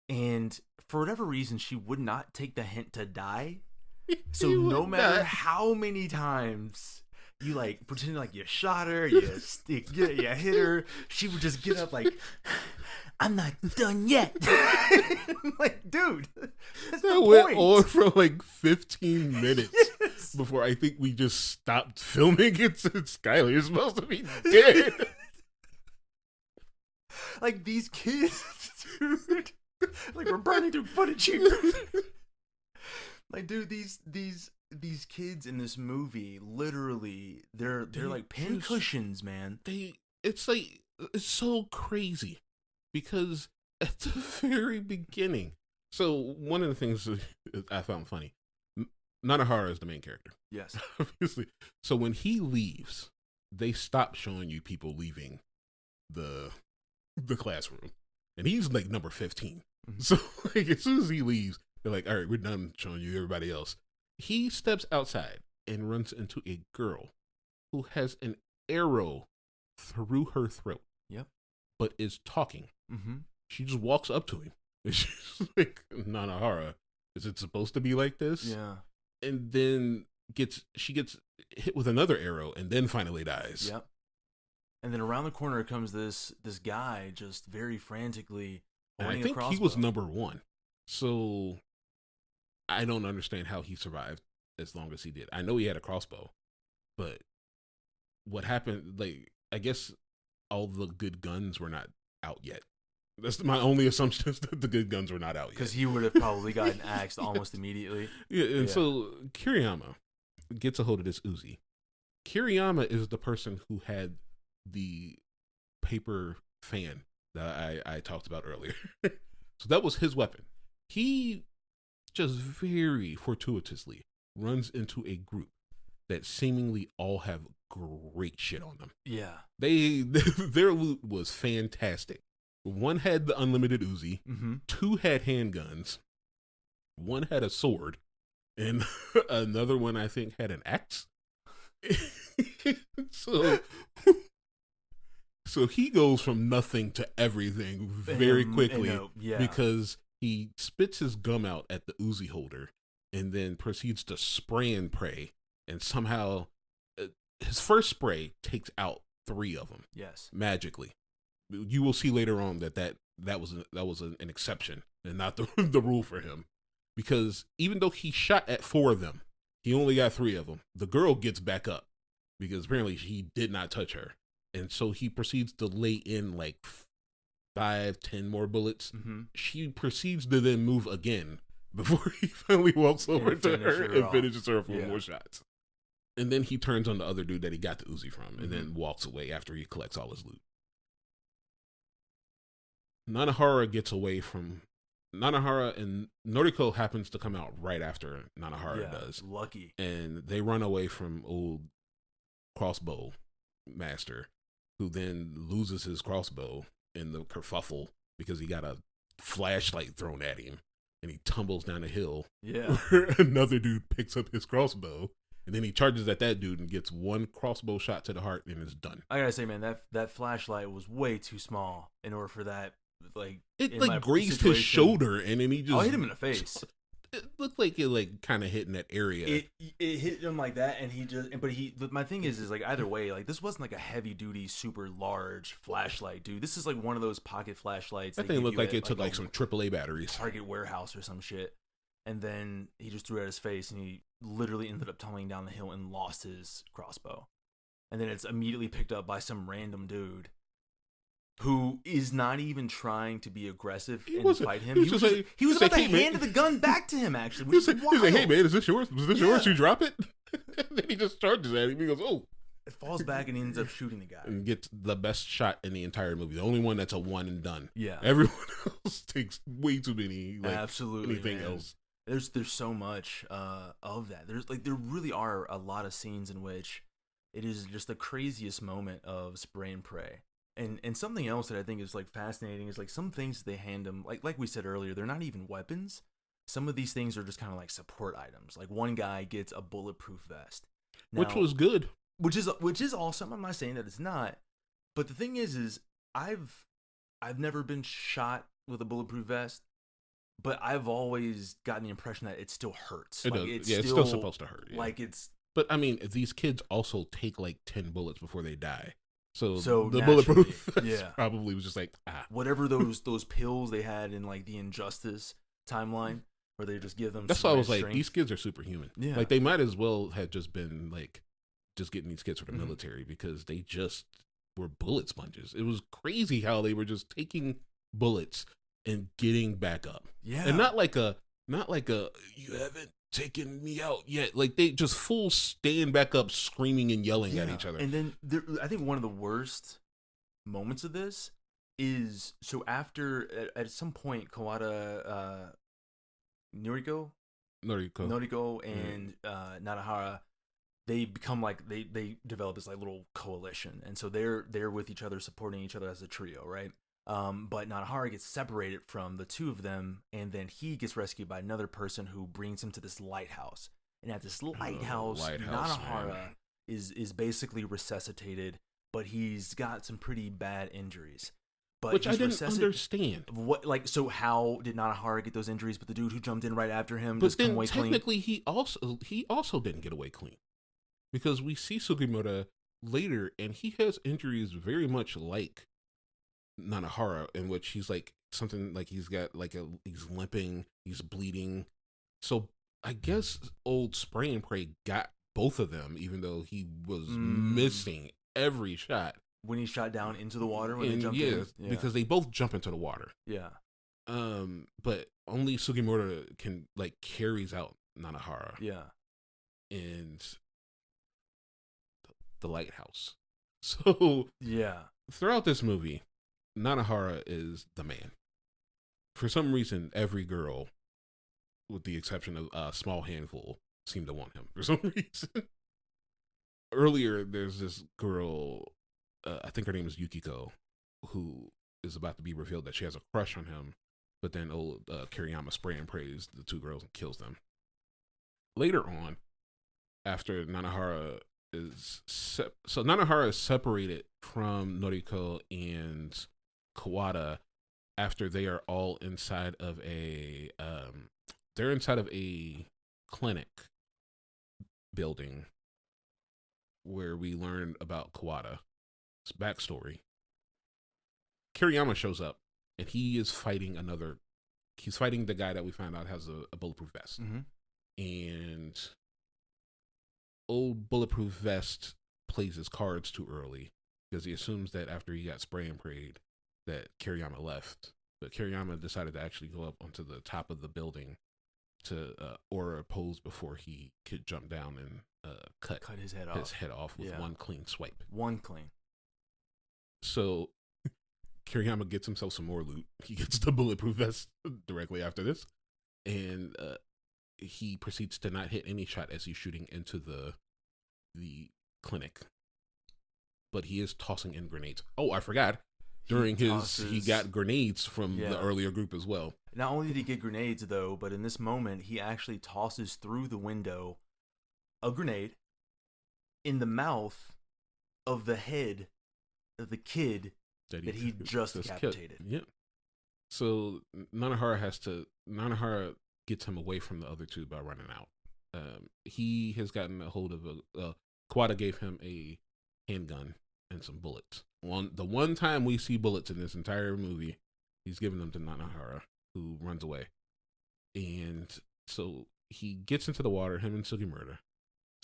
And for whatever reason, she would not take the hint to die. So no matter how many times you like pretend like you shot her, you hit her, she would just get up like, I'm not done yet. Like, dude, that's the went point. on for like 15 minutes before I think we just stopped filming it since Skylar is supposed to be dead. Like these kids, dude. Like we're burning through footage here. Like, dude, these kids in this movie, literally, they're like pin cushions, man. It's so crazy because at the very beginning. So one of the things I found funny, Nanahara is the main character. Yes, obviously. So when he leaves, they stop showing you people leaving the classroom, and he's like number 15. Mm-hmm. So like as soon as he leaves, they're like, all right, we're done showing you everybody else. He steps outside and runs into a girl who has an arrow through her throat. Yep. But is talking. Mm-hmm. She just walks up to him. And she's like, Nanahara, is it supposed to be like this? Yeah. And then she gets hit with another arrow and then finally dies. Yep. And then around the corner comes this guy just very frantically holding a crossbow. I think he was number 1. So I don't understand how he survived as long as he did. I know he had a crossbow, but what happened, like, I guess all the good guns were not out yet. That's my only assumption, is that the good guns were not out yet. Because he would have probably gotten axed almost immediately. So Kiriyama gets a hold of this Uzi. Kiriyama is the person who had the paper fan that I talked about earlier. So that was his weapon. He just very fortuitously runs into a group that seemingly all have great shit on them. Yeah. Their loot was fantastic. One had the unlimited Uzi. Mm-hmm. 2 had handguns. 1 had a sword. And another one, I think, had an axe. So he goes from nothing to everything very quickly because he spits his gum out at the Uzi holder and then proceeds to spray and pray. And somehow his first spray takes out 3 of them. Yes. Magically. You will see later on that was an exception and not the rule for him. Because even though he shot at 4 of them, he only got 3 of them. The girl gets back up because apparently he did not touch her. And so he proceeds to lay in like 5-10 more bullets. Mm-hmm. She proceeds to then move again before he finally walks over to her and finishes her for more shots. And then he turns on the other dude that he got the Uzi from and then walks away after he collects all his loot. Nanahara gets away from Nanahara and Noriko happens to come out right after Nanahara does. Lucky. And they run away from old crossbow master, who then loses his crossbow in the kerfuffle because he got a flashlight thrown at him, and he tumbles down a hill. Yeah. Another dude picks up his crossbow, and then he charges at that dude and gets one crossbow shot to the heart and is done. I gotta say, man, that flashlight was way too small in order for that. Like, it like grazed his shoulder, and then he just hit him in the face. It looked like it like kind of hit in that area. It hit him like that, and but my thing is like either way, like this wasn't like a heavy duty, super large flashlight, dude. This is like one of those pocket flashlights. That thing looked like it took like some AAA batteries. Target warehouse or some shit. And then he just threw it at his face, and he literally ended up tumbling down the hill and lost his crossbow. And then it's immediately picked up by some random dude who is not even trying to be aggressive and fight him. He was about to hand the gun back to him, actually. He's like, hey, man, is this yours? Was this yours? You drop it? And then he just charges at him. He goes, oh. It falls back and he ends up shooting the guy. And gets the best shot in the entire movie. The only one that's a one and done. Yeah. Everyone else takes way too many, absolutely, anything man. else. There's so much of that. There really are a lot of scenes in which it is just the craziest moment of spray and pray. And something else that I think is like fascinating is like some things they hand them, like we said earlier, they're not even weapons. Some of these things are just kind of like support items. Like one guy gets a bulletproof vest, which was good. Which is awesome. I'm not saying that it's not, but the thing is I've never been shot with a bulletproof vest, but I've always gotten the impression that it still hurts. It's still supposed to hurt. Yeah. Like it's. But I mean, these kids also take like 10 bullets before they die. So the naturally, bulletproof probably was just like whatever those pills they had in like the Injustice timeline where they just give them. That's why I was like, these kids are superhuman. Yeah, like they might as well have just been like just getting these kids for the military because they just were bullet sponges. It was crazy how they were just taking bullets and getting back up. Yeah, and not like a you haven't taken me out yet. Like they just full stand back up, screaming and yelling at each other. And then I think one of the worst moments of this is so after at some point Kawada, Noriko and Nanahara, they become like they develop this like little coalition, and so they're with each other, supporting each other as a trio, right? But Nanahara gets separated from the two of them, and then he gets rescued by another person who brings him to this lighthouse. And at this lighthouse Nanahara is basically resuscitated, but he's got some pretty bad injuries. But which I didn't understand. So how did Nanahara get those injuries, but the dude who jumped in right after him but just come away clean? Technically, he also didn't get away clean, because we see Sugimura later, and he has injuries very much like Nanahara, in which he's like something like he's got like he's limping, he's bleeding. So I guess old Spray and Pray got both of them, even though he was missing every shot when he shot down into the water when they jumped in. Yeah, because they both jump into the water. Yeah. But only Sugimura can like carries out Nanahara. Yeah. And the lighthouse. So yeah, throughout this movie, Nanahara is the man. For some reason, every girl, with the exception of a small handful, seemed to want him for some reason. Earlier, there's this girl, I think her name is Yukiko, who is about to be revealed that she has a crush on him, but then old Kiriyama spray and prays the two girls and kills them. Later on, after Nanahara Nanahara is separated from Noriko and Kawada after they are all inside of a clinic building where we learn about Kawada's backstory. Kiriyama shows up and he is fighting he's fighting the guy that we found out has a bulletproof vest. And old bulletproof vest plays his cards too early because he assumes that after he got spray and prayed that Kiriyama left, but Kiriyama decided to actually go up onto the top of the building to aura pose before he could jump down and cut his head off with one clean swipe. One clean. So Kiriyama gets himself some more loot. He gets the bulletproof vest directly after this, and he proceeds to not hit any shot as he's shooting into the clinic. But he is tossing in grenades. Oh, I forgot. During he got grenades from the earlier group as well. Not only did he get grenades, though, but in this moment, he actually tosses through the window a grenade in the mouth of the head of the kid that he just decapitated. Yeah. So Nanahara gets him away from the other two by running out. He has gotten a hold of Kawada gave him a handgun and some bullets. The one time we see bullets in this entire movie, he's giving them to Nanahara, who runs away. And so he gets into the water, him and Sugimura.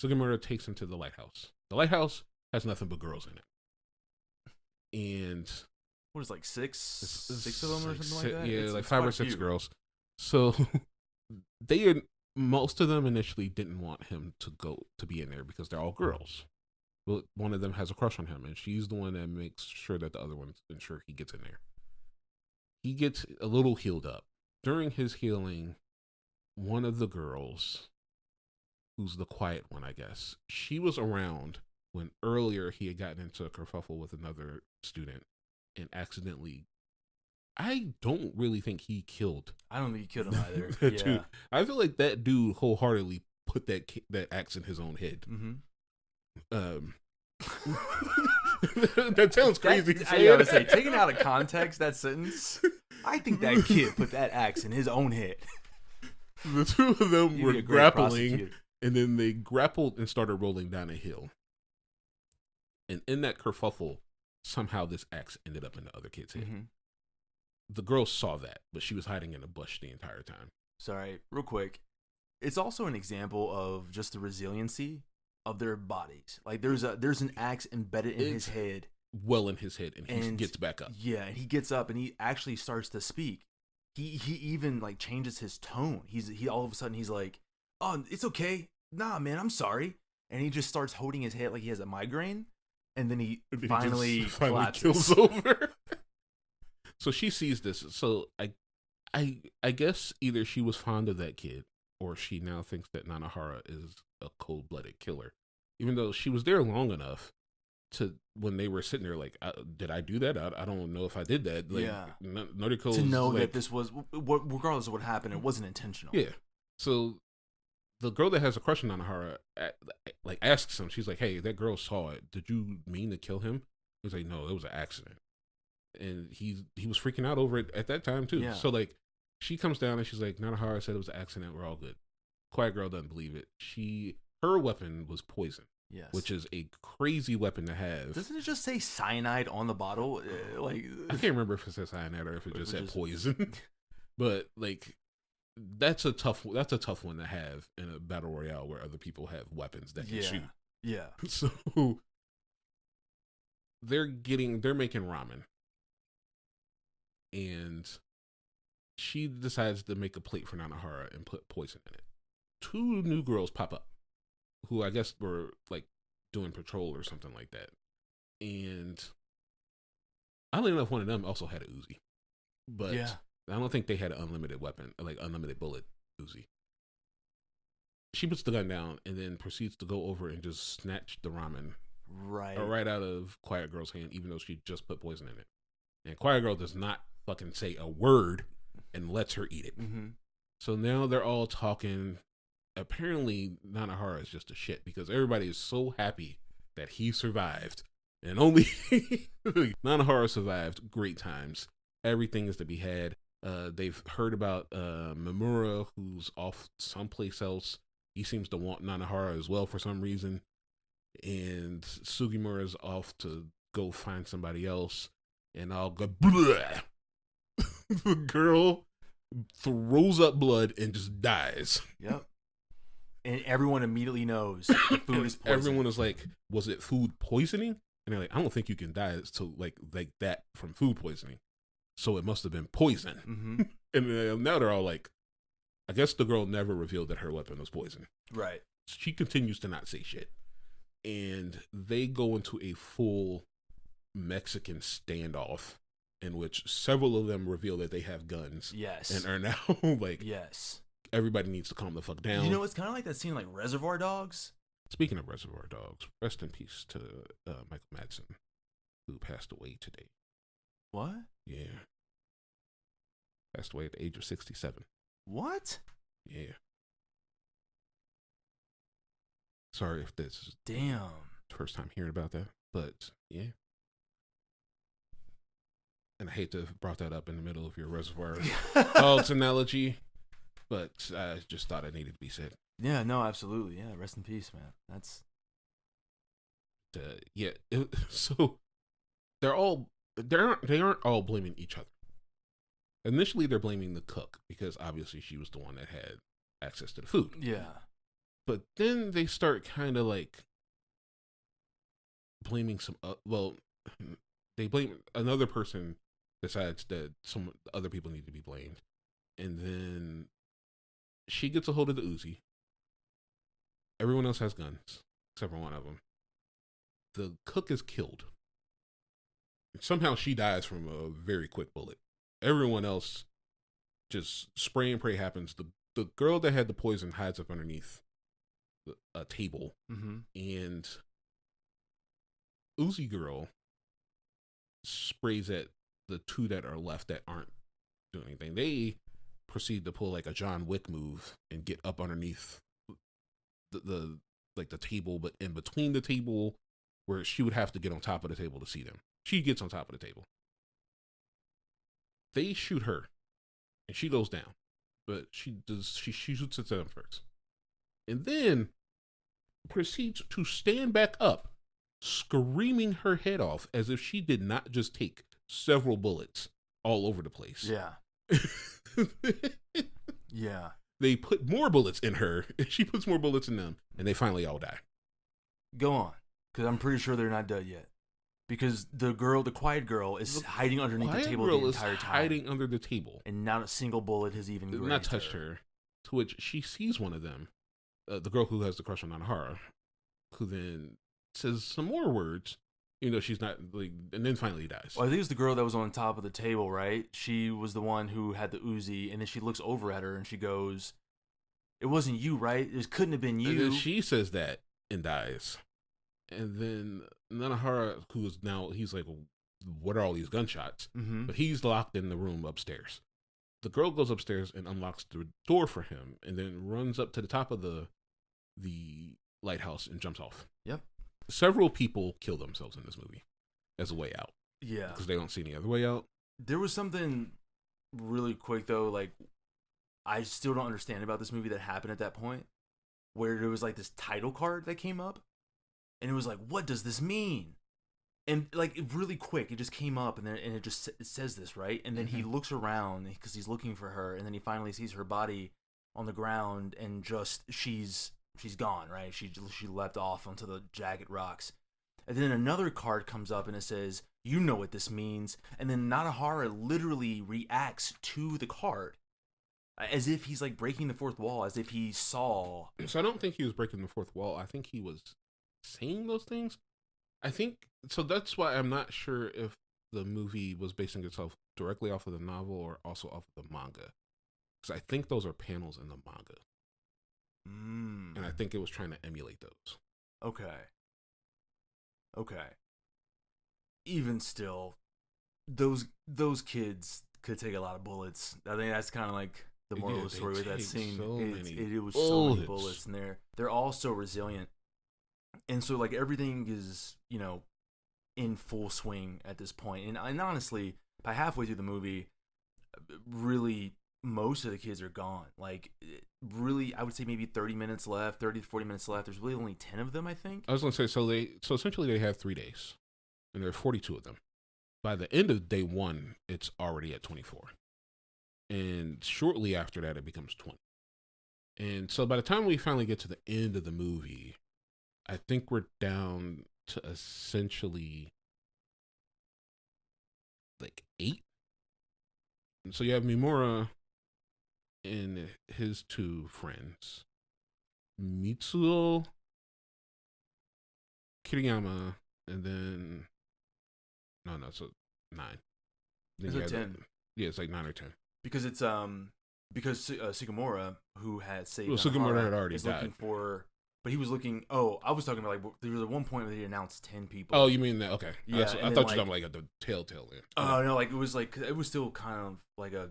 Sugimura takes him to the lighthouse. The lighthouse has nothing but girls in it. And what is six of them or something like that? Yeah, it's 5 or 6 girls. So most of them initially didn't want him to be in there because they're all girls. But one of them has a crush on him, and she's the one that makes sure that the other one's ensure he gets in there. He gets a little healed up. During his healing, one of the girls, who's the quiet one, I guess, she was around when earlier he had gotten into a kerfuffle with another student and accidentally. I don't really think he killed. I don't think he killed him either. Yeah. Dude. I feel like that dude wholeheartedly put that axe in his own head. Mm-hmm. That sounds crazy. I gotta say, taken out of context, that sentence, I think that kid put that axe in his own head. The two of them were grappling, and then they grappled and started rolling down a hill. And in that kerfuffle, somehow this axe ended up in the other kid's head. Mm-hmm. The girl saw that, but she was hiding in a bush the entire time. Sorry, real quick. It's also an example of just the resiliency of their bodies. Like there's an axe embedded in his head. Well in his head, and he gets back up. Yeah, and he gets up and he actually starts to speak. He even changes his tone. He all of a sudden he's like, "Oh, it's okay. Nah, man, I'm sorry." And he just starts holding his head like he has a migraine, and then he finally kills over. So she sees this. So I guess either she was fond of that kid, or she now thinks that Nanahara is a cold-blooded killer. Even though she was there long enough to, when they were sitting there, did I do that? I don't know if I did that. Noriko to know that this was, regardless of what happened, it wasn't intentional. Yeah. So the girl that has a crush on Nanahara, asks him, she's like, "Hey, that girl saw it. Did you mean to kill him?" He's like, "No, it was an accident." And he was freaking out over it at that time too. Yeah. So she comes down and she's like, "Nanahara said it was an accident. We're all good." Quiet girl doesn't believe it. Her weapon was poison. Yes. Which is a crazy weapon to have. Doesn't it just say cyanide on the bottle? I can't remember if it says cyanide or if it just said poison. But that's a tough one to have in a battle royale where other people have weapons that can shoot. Yeah. So they're making ramen. And she decides to make a plate for Nanahara and put poison in it. 2 new girls pop up, who I guess were doing patrol or something like that. And oddly enough, one of them also had a Uzi. But I don't think they had an unlimited weapon, unlimited bullet Uzi. She puts the gun down and then proceeds to go over and just snatch the ramen right out of Quiet Girl's hand, even though she just put poison in it. And Quiet Girl does not fucking say a word and lets her eat it. Mm-hmm. So now they're all talking. Apparently, Nanahara is just a shit because everybody is so happy that he survived. And only Nanahara survived. Great times. Everything is to be had. They've heard about Mamura, who's off someplace else. He seems to want Nanahara as well for some reason. And Sugimura's off to go find somebody else. And I'll go, bleh. The girl throws up blood and just dies. Yep. And everyone immediately knows the food is poison. Everyone is like, was it food poisoning? And they're like, I don't think you can die so like that from food poisoning. So it must have been poison. Mm-hmm. And now they're all like, I guess the girl never revealed that her weapon was poison. Right. She continues to not say shit. And they go into a full Mexican standoff in which several of them reveal that they have guns. Yes. And are now like, yes. everybody needs to calm the fuck down. You know, it's kind of like that scene like Reservoir Dogs. Speaking of Reservoir Dogs, rest in peace to Michael Madsen, who passed away today. What? Yeah. Passed away at the age of 67. What? Yeah. Sorry if this is Damn. the first time hearing about that, but yeah. And I hate to have brought that up in the middle of your Reservoir Dogs analogy, but I just thought it needed to be said. Yeah, no, absolutely. Yeah, rest in peace, man. That's so they aren't all blaming each other. Initially, they're blaming the cook because obviously she was the one that had access to the food. yeah. But then they start kind of like blaming they blame another person, decides that some other people need to be blamed, and then she gets a hold of the Uzi. Everyone else has guns except for one of them. The cook is killed. Somehow she dies from a very quick bullet. Everyone else, just spray and pray happens. The girl that had the poison hides up underneath a table, and Uzi girl sprays at the two that are left that aren't doing anything. They proceed to pull like a John Wick move and get up underneath the table, but in between the table where she would have to get on top of the table to see them. She gets on top of the table. They shoot her, and she goes down, but she shoots at them first, and then proceeds to stand back up, screaming her head off as if she did not just take several bullets all over the place. Yeah. Yeah. They put more bullets in her, and she puts more bullets in them, and they finally all die. Go on, because I'm pretty sure they're not dead yet. Because the quiet girl, is hiding underneath the table the entire time. Hiding under the table, and not a single bullet has even grazed not touched her. To which she sees one of them, the girl who has the crush on Nanahara, who then says some more words. She's not like, and then finally dies. Well, I think it was the girl that was on top of the table, right? She was the one who had the Uzi, and then she looks over at her and she goes, "It wasn't you, right? It couldn't have been you." And then she says that and dies. And then Nanahara, who is now, he's like, what are all these gunshots? Mm-hmm. But he's locked in the room upstairs. The girl goes upstairs and unlocks the door for him, and then runs up to the top of the lighthouse and jumps off. Yep. Several people kill themselves in this movie as a way out. Yeah. Because they don't see any other way out. There was something really quick, though, like, I still don't understand about this movie that happened at that point, where there was, like, this title card that came up, and it was like, what does this mean? And, like, really quick, it just came up, and it says this, right? And then he looks around, because he's looking for her, and then he finally sees her body on the ground, and just, she's gone, right? She left off onto the jagged rocks. And then another card comes up, and it says, you know what this means. And then Nanahara literally reacts to the card, as if he's, like, breaking the fourth wall, as if he saw. So I don't think he was breaking the fourth wall. I think he was saying those things. I think, so that's why I'm not sure if the movie was basing itself directly off of the novel or also off of the manga. Because I think those are panels in the manga. And I think it was trying to emulate those. Okay. Even still, those kids could take a lot of bullets. I think that's kind of like the moral of the story with that scene. It was so many bullets, and they're all so resilient. And so, like, everything is, in full swing at this point. And honestly, by halfway through the movie, really, most of the kids are gone. Like, really, I would say maybe 30 to 40 minutes left. There's really only 10 of them, I think. I was going to say, so essentially they have 3 days, and there are 42 of them. By the end of day 1, it's already at 24. And shortly after that, it becomes 20. And so by the time we finally get to the end of the movie, I think we're down to essentially like 8. And so you have Mimura and his 2 friends, Mitsuo, Kiriyama, and then so 9. then It's you like have 10. Yeah, it's like 9 or 10. Because it's Sugimura, who had saved Well, Sugimura Nahara, had already is died. looking for. But he was looking. Oh, I was talking about like there was one point where he announced 10 people. Oh, you mean that? Okay. Yeah, I and thought then, you were talking like at the tail end. Oh no, like it was still kind of like an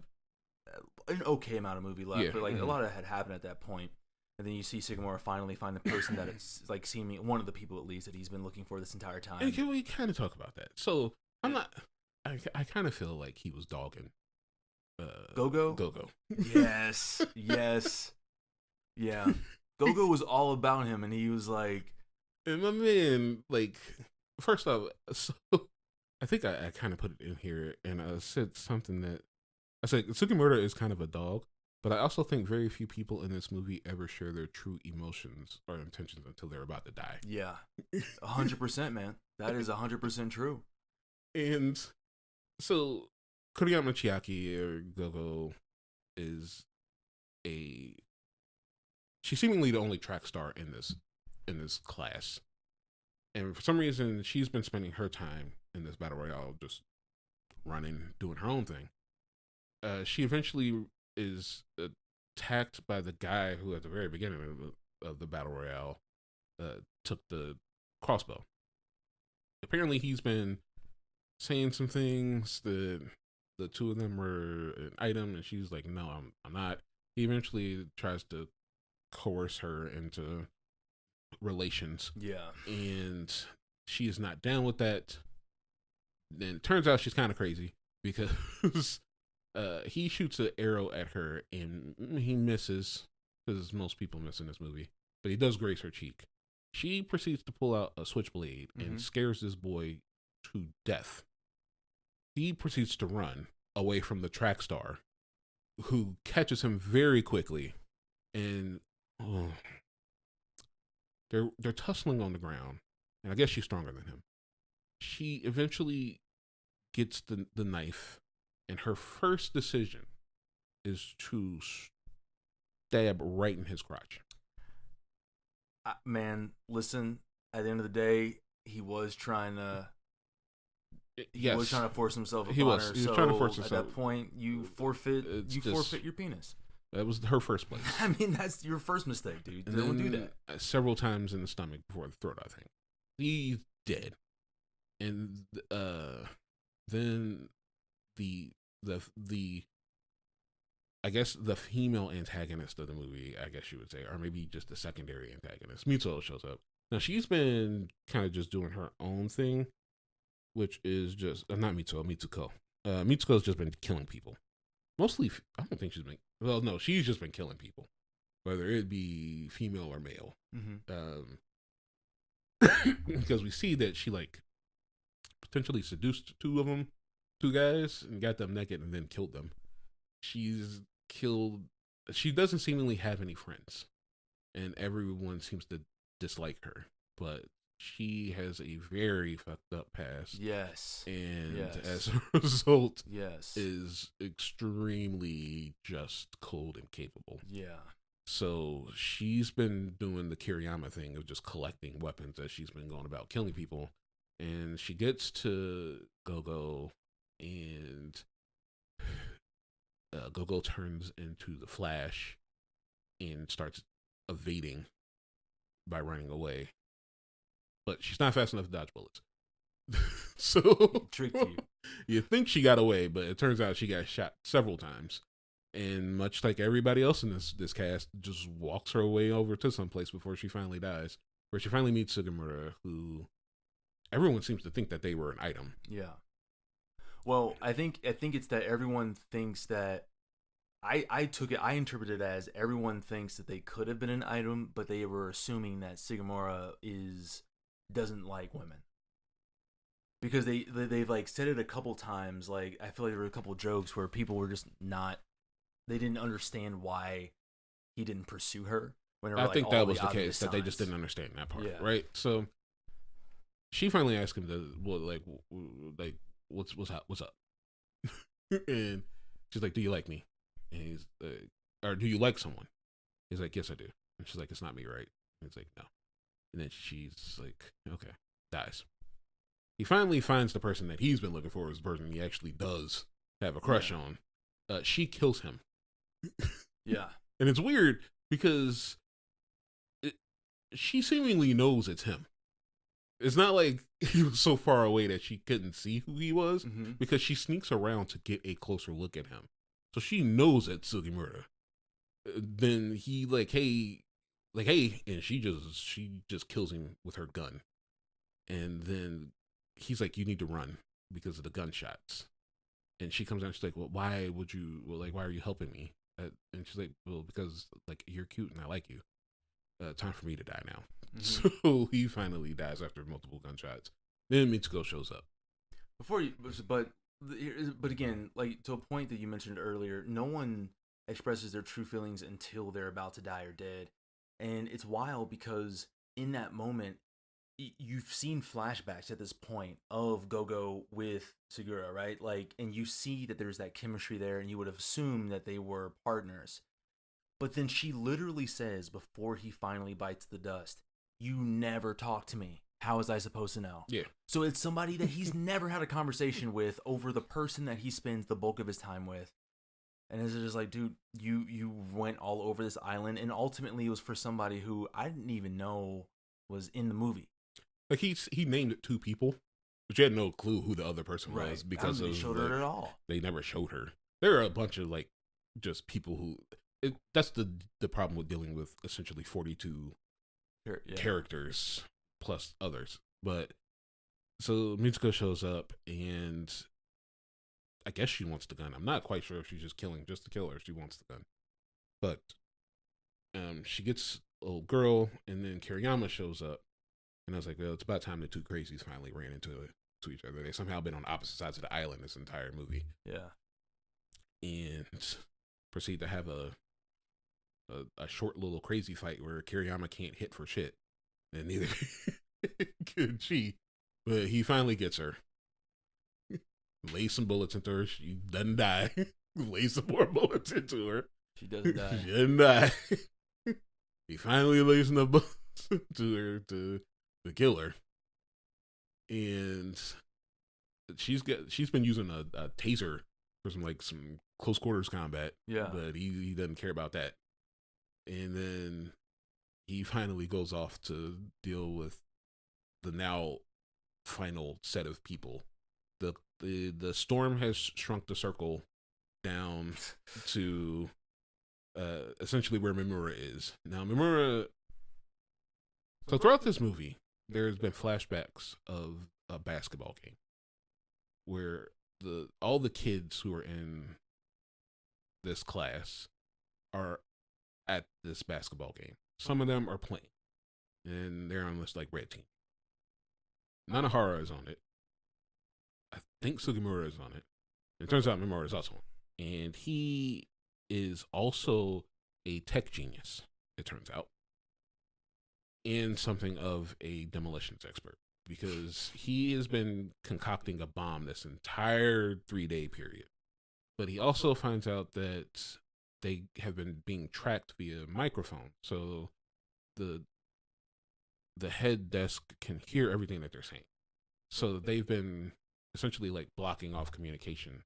okay amount of movie left, Yeah, but like mhm. a lot had happened at that point. And then you see Sugimura finally find the person that it's like seeming one of the people at least that he's been looking for this entire time. And can we kind of talk about that? So I'm not. I kind of feel like he was dogging. Go-Go? Go-Go. Yes, yes, yeah. Go-Go was all about him, and he was like, And my man, like, first off, so I think I kind of put it in here, and I said something that I said Sugimura is kind of a dog, but I also think very few people in this movie ever share their true emotions or intentions until they're about to die. yeah, 100%, man. That is 100% true. And so Kuriyama Chiaki or Go-Go is she's seemingly the only track star in this class. And for some reason, she's been spending her time in this battle royale just running, doing her own thing. She eventually is attacked by the guy who at the very beginning of the battle royale took the crossbow. Apparently he's been saying some things that the two of them were an item, and she's like, no, I'm not. He eventually tries to coerce her into relations. Yeah. And she is not down with that. Then it turns out she's kind of crazy because he shoots an arrow at her and he misses, because most people miss in this movie, but he does graze her cheek. She proceeds to pull out a switchblade and scares this boy to death. He proceeds to run away from the track star, who catches him very quickly, and they're tussling on the ground, and I guess she's stronger than him. She eventually gets the knife, and her first decision is to stab right in his crotch. Man, listen, at the end of the day, he was trying to force himself upon her. He was trying to force himself. At that point, you forfeit your penis. That was her first place. I mean, that's your first mistake, dude. And don't do that. Several times in the stomach before the throat, I think. He's dead. And then the I guess the female antagonist of the movie, I guess you would say, or maybe just the secondary antagonist, Mitsuko, shows up. Now, she's been kind of just doing her own thing, which is just, not Mitsuko. Mitsuko's just been killing people. Mostly, I don't think she's been, well, no, she's just been killing people, whether it be female or male. Because we see that she, like, potentially seduced two guys, and got them naked and then killed them. She doesn't seemingly have any friends, and everyone seems to dislike her, but she has a very fucked up past. Yes. And as a result, yes, is extremely just cold and capable. Yeah. So she's been doing the Kiriyama thing of just collecting weapons as she's been going about killing people. And she gets to Go-Go, and Go-Go turns into the Flash and starts evading by running away. But she's not fast enough to dodge bullets. So tricky. You think she got away, but it turns out she got shot several times. And much like everybody else in this cast, just walks her way over to someplace before she finally dies, where she finally meets Sugimura, who everyone seems to think that they were an item. Yeah. Well, I think it's that everyone thinks that I interpreted it as everyone thinks that they could have been an item, but they were assuming that Sugimura doesn't like women. Because they've like said it a couple times. Like, I feel like there were a couple jokes where people were just not, they didn't understand why he didn't pursue her. I think that was the case, that they just didn't understand that part, right? So she finally asked him what's up? And she's like, do you like me? And he's or do you like someone? He's like, yes, I do. And she's like, it's not me, right? And he's like, no. And then she's like, okay, dies. He finally finds the person that he's been looking for, is the person he actually does have a crush on, she kills him. Yeah. And it's weird because she seemingly knows it's him. It's not like he was so far away that she couldn't see who he was, because she sneaks around to get a closer look at him. So she knows it's Sugimura. Then he hey, and she just kills him with her gun. And then he's like, you need to run because of the gunshots. And she comes out and she's like, well, why are you helping me? And she's like, well, because you're cute and I like you. Time for me to die now. So he finally dies after multiple gunshots. Then Mitsuko shows up. But again, to a point that you mentioned earlier, no one expresses their true feelings until they're about to die or dead. And it's wild because in that moment, you've seen flashbacks at this point of Gogo with Segura, right? And you see that there's that chemistry there, and you would have assumed that they were partners. But then she literally says, before he finally bites the dust, you never talk to me. How was I supposed to know? Yeah. So it's somebody that he's never had a conversation with over the person that he spends the bulk of his time with. And it's just like, dude, you went all over this island, and ultimately it was for somebody who I didn't even know was in the movie. He named it 2 people, but you had no clue who the other person was because they showed her at all. They never showed her. There are a bunch of just people who. That's the problem with dealing with essentially 42 characters plus others. But so Mitsuko shows up, and I guess she wants the gun. I'm not quite sure if she's just killing just to kill her. She wants the gun, but she gets a little girl, and then Kiriyama shows up, and I was like, well, it's about time the 2 crazies finally ran into each other. They somehow been on opposite sides of the island this entire movie. Yeah, and proceed to have a short little crazy fight where Kiriyama can't hit for shit, and neither could she. But he finally gets her. Lays some bullets into her. She doesn't die. Lays some more bullets into her. She doesn't die. She doesn't die. He finally lays enough bullets into her to kill her. And she's been using a taser for some close quarters combat. Yeah. But he doesn't care about that. And then he finally goes off to deal with the now final set of people. The storm has shrunk the circle down to essentially where Mimura is. Now Mimura. So throughout this movie, there's been flashbacks of a basketball game where all the kids who are in this class are at this basketball game. Some of them are playing, and they're on this red team. Nanahara is on it. I think Sugimura is on it. It turns out Mimura is also on it. And he is also a tech genius, it turns out, and something of a demolitions expert, because he has been concocting a bomb this entire 3-day period. But he also finds out that they have been being tracked via microphone, so the head desk can hear everything that they're saying. So they've been essentially blocking off communication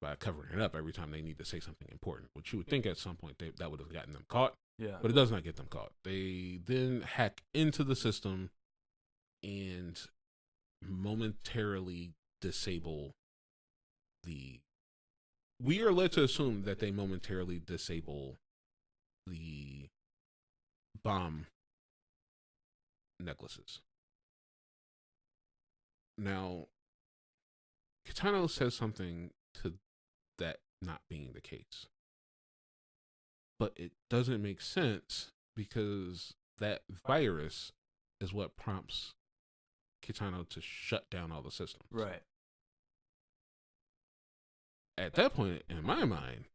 by covering it up every time they need to say something important, which you would think at some point that would have gotten them caught. Yeah. But it does not get them caught. They then hack into the system and momentarily disable we are led to assume that they momentarily disable the bomb necklaces. Now, Kitano says something to that not being the case. But it doesn't make sense because that virus is what prompts Kitano to shut down all the systems. Right. At that point, in my mind,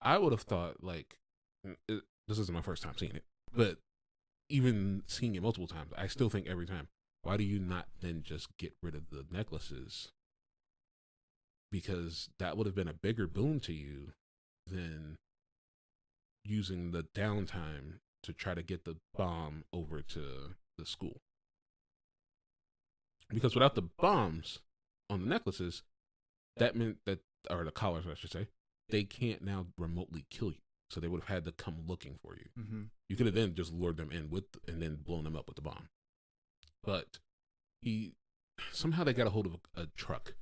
I would have thought, this isn't my first time seeing it, but even seeing it multiple times, I still think every time, why do you not then just get rid of the necklaces? Because that would have been a bigger boon to you than using the downtime to try to get the bomb over to the school. Because without the bombs on the necklaces, that meant that or the collars, I should say, they can't now remotely kill you. So they would have had to come looking for you. Mm-hmm. You could have then just lured them in and then blown them up with the bomb. But somehow they got a hold of a truck.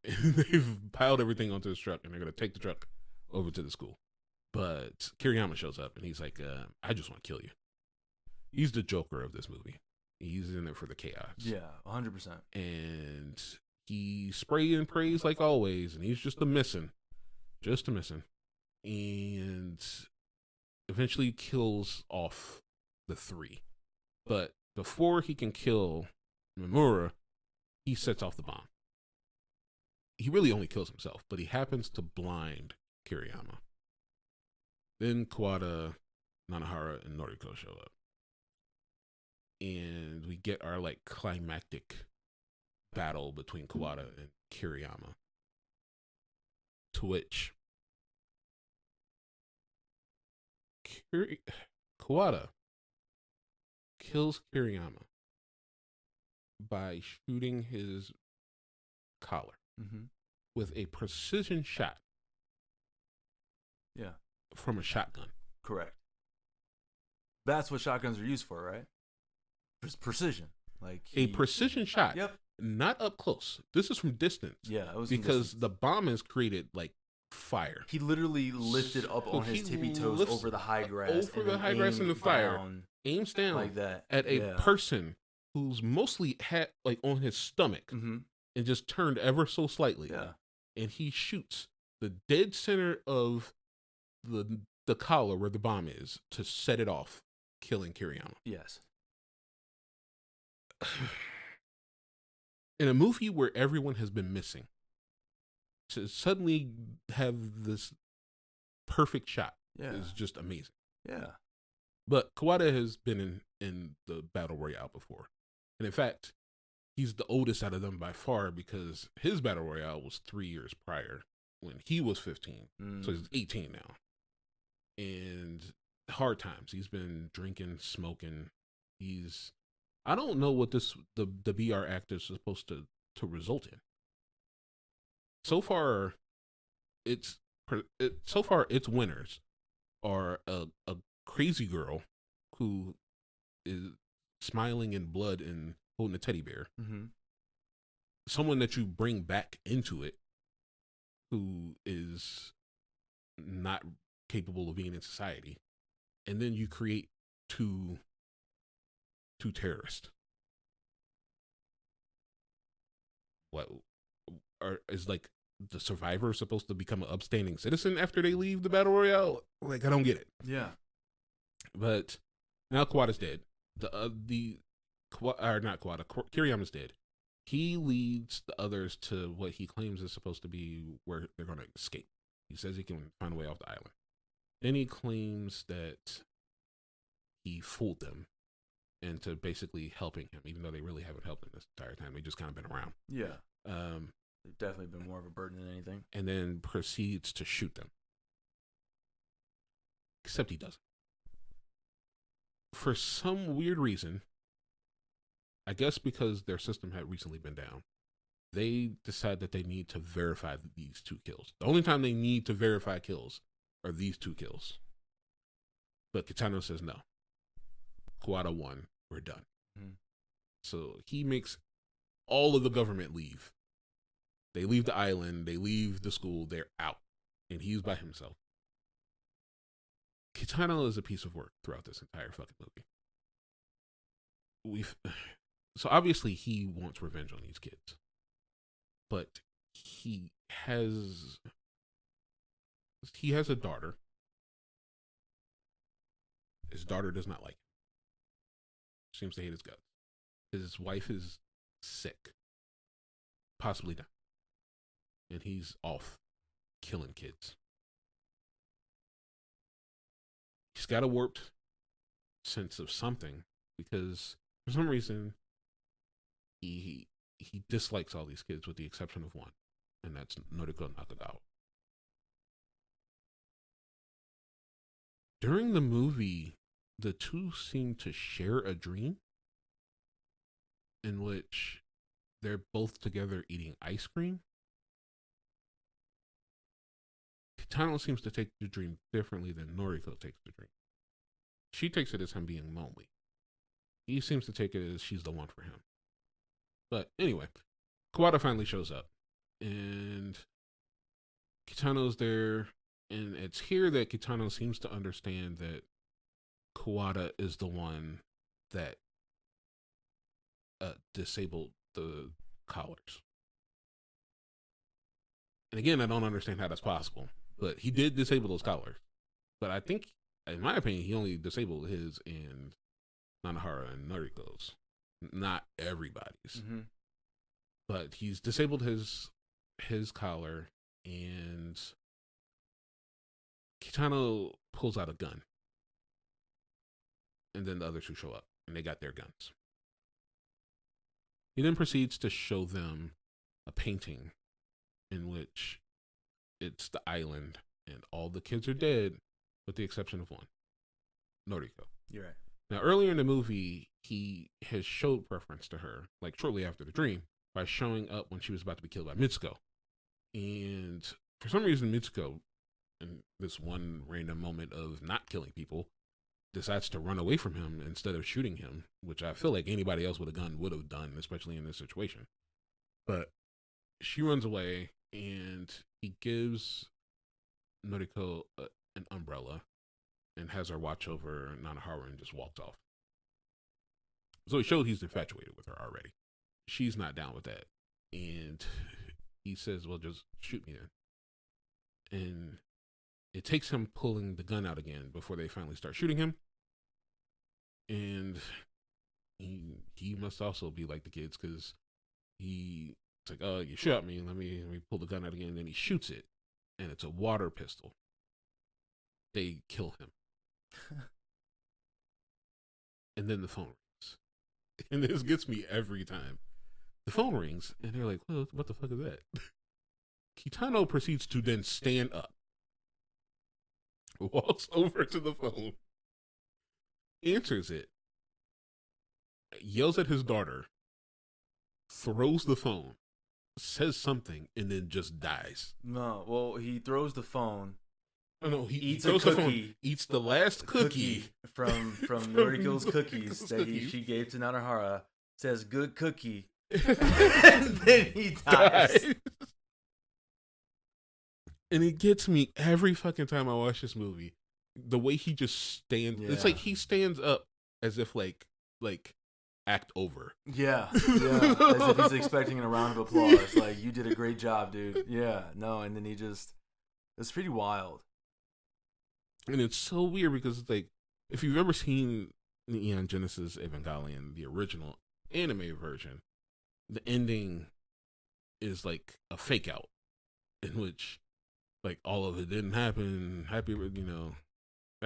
They've piled everything onto this truck, and they're going to take the truck over to the school. But Kiriyama shows up, and he's like, I just want to kill you. He's the Joker of this movie. He's in it for the chaos. Yeah, 100%. And he sprays and prays like always, and he's just a missing. And eventually kills off the three. But before he can kill Mimura, he sets off the bomb. He really only kills himself, but he happens to blind Kiriyama. Then Kawada, Nanahara, and Noriko show up. And we get our like climactic battle between Kawada and Kiriyama. To which Kawada kills Kiriyama by shooting his collar with a precision shot. Yeah. From a shotgun. Correct. That's what shotguns are used for, right? Precision. Like a precision shot. Yep. Not up close. This is from distance. Yeah, it was because the bomb has created like fire. He literally lifted up on his tippy toes over the high grass. Over the high grass and the fire. Aims down like that at a person who's mostly had like on his stomach and just turned ever so slightly. Yeah. And he shoots the dead center of the collar where the bomb is to set it off, killing Kiriyama. Yes. In a movie where everyone has been missing, to suddenly have this perfect shot is just amazing. Yeah. But Kawada has been in the Battle Royale before. And in fact, he's the oldest out of them by far because his Battle Royale was 3 years prior when he was 15. So he's 18 now. And hard times. He's been drinking, smoking. I don't know what the BR act is supposed to result in. So far, its winners are a crazy girl who is smiling in blood and holding a teddy bear. Someone that you bring back into it who is not capable of being in society, and then you create two terrorists. What is like the survivor supposed to become an upstanding citizen after they leave the battle royale? Like, I don't get it. Yeah. But now Kawada's dead. Kiriyama's dead. He leads the others to what he claims is supposed to be where they're going to escape. He says he can find a way off the island. Then he claims that he fooled them into basically helping him, even though they really haven't helped him this entire time. They've just kind of been around. Yeah. They've definitely been more of a burden than anything. And then proceeds to shoot them. Except he doesn't. For some weird reason, I guess because their system had recently been down, they decide that they need to verify these 2 kills. The only time they need to verify kills are these 2 kills. But Kitano says no. Kawada won. We're done. So he makes all of the government leave. They leave the island. They leave the school. They're out. And he's by himself. Kitano is a piece of work throughout this entire fucking movie. So obviously he wants revenge on these kids. But he has a daughter. His daughter does not like him. Seems to hate his guts. His wife is sick. Possibly dying. And he's off killing kids. He's got a warped sense of something because for some reason he dislikes all these kids with the exception of one, and that's Noriko Nakagawa. During the movie, the two seem to share a dream in which they're both together eating ice cream. Kitano seems to take the dream differently than Noriko takes the dream. She takes it as him being lonely. He seems to take it as she's the one for him. But anyway, Kawada finally shows up. And Kitano's there. And it's here that Kitano seems to understand that Kawada is the one that disabled the collars. And again, I don't understand how that's possible. But he did disable those collars. But I think, in my opinion, he only disabled his and Nanahara and Noriko's. Not everybody's. Mm-hmm. But he's disabled his collar, and Kitano pulls out a gun. And then the other two show up, and they got their guns. He then proceeds to show them a painting in which it's the island, and all the kids are dead, with the exception of one, Noriko. You're right. Now, earlier in the movie, he has showed preference to her, like shortly after the dream, by showing up when she was about to be killed by Mitsuko. And for some reason, Mitsuko, in this one random moment of not killing people, decides to run away from him instead of shooting him, which I feel like anybody else with a gun would have done, especially in this situation. But she runs away, and he gives Noriko an umbrella and has her watch over Nanahara and just walks off. So he showed he's infatuated with her already. She's not down with that. And he says, well, just shoot me then. And it takes him pulling the gun out again before they finally start shooting him. And he must also be like the kids, because it's like, oh, you shot me. Let me pull the gun out again. And then he shoots it. And it's a water pistol. They kill him. And then the phone rings. And this gets me every time. The phone rings, and they're like, well, what the fuck is that? Kitano proceeds to then stand up, walks over to the phone, answers it, yells at his daughter, throws the phone, says something, and then just dies. No, well, he throws the phone. Oh, no, he eats throws a the phone, cookie. eats the last cookie from Noriko's cookies that she gave to Nanahara. Says, good cookie. And then he dies. And it gets me every fucking time I watch this movie. The way he just stands. Yeah. It's like he stands up as if like act over. Yeah. As if he's expecting a round of applause. Like, you did a great job, dude. Yeah. No, and then it's pretty wild. And it's so weird because it's like, if you've ever seen Neon Genesis Evangelion, the original anime version, the ending is like a fake out in which like all of it didn't happen. Happy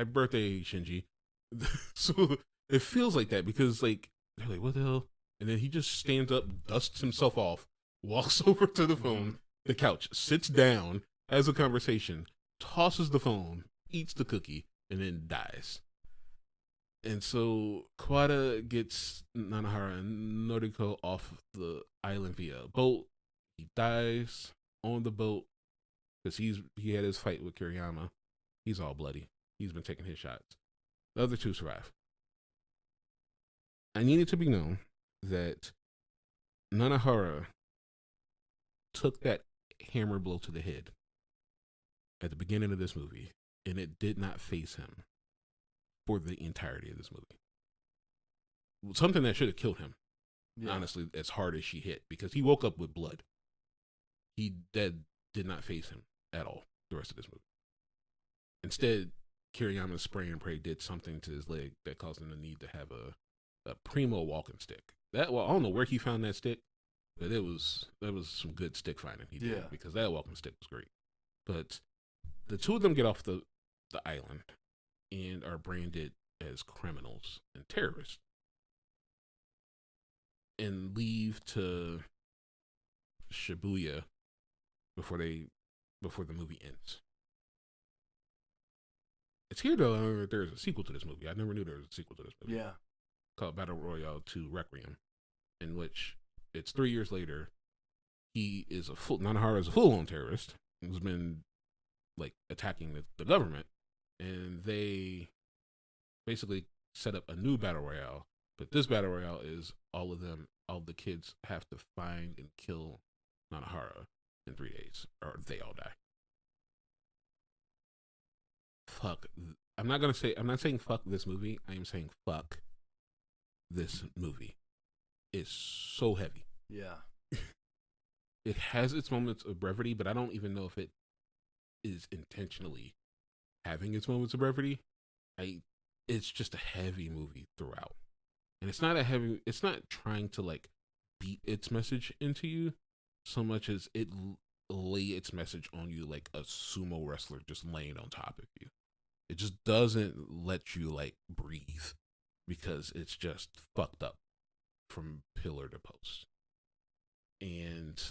birthday, Shinji. So it feels like that because like they're like, what the hell? And then he just stands up, dusts himself off, walks over to the phone, the couch, sits down, has a conversation, tosses the phone, eats the cookie, and then dies. And so Kawada gets Nanahara and Noriko off the island via a boat. He dies on the boat because he had his fight with Kiriyama. He's all bloody. He's been taking his shots. The other two survive. I need it to be known that Nanahara took that hammer blow to the head at the beginning of this movie, and it did not faze him for the entirety of this movie. Something that should have killed him, honestly, as hard as she hit, because he woke up with blood. That did not faze him at all the rest of this movie. Instead, Kiriyama's spray and pray did something to his leg that caused him to need to have a primo walking stick. I don't know where he found that stick, but that was some good stick finding he did, because that walking stick was great. But the two of them get off the island and are branded as criminals and terrorists and leave to Shibuya before the movie ends. It's here though, I remember there's a sequel to this movie. I never knew there was a sequel to this movie. Yeah. Called Battle Royale 2 Requiem, in which it's 3 years later. Nanahara is a full-on terrorist who's been like attacking the government, and they basically set up a new battle royale. But this battle royale is all the kids have to find and kill Nanahara in 3 days, or they all die. Fuck. I'm not saying fuck this movie. I am saying fuck this movie. It's so heavy. Yeah. It has its moments of brevity, but I don't even know if it is intentionally having its moments of brevity. It's just a heavy movie throughout. And it's not trying to like beat its message into you so much as it lay its message on you like a sumo wrestler just laying on top of you. It just doesn't let you like breathe because it's just fucked up from pillar to post. And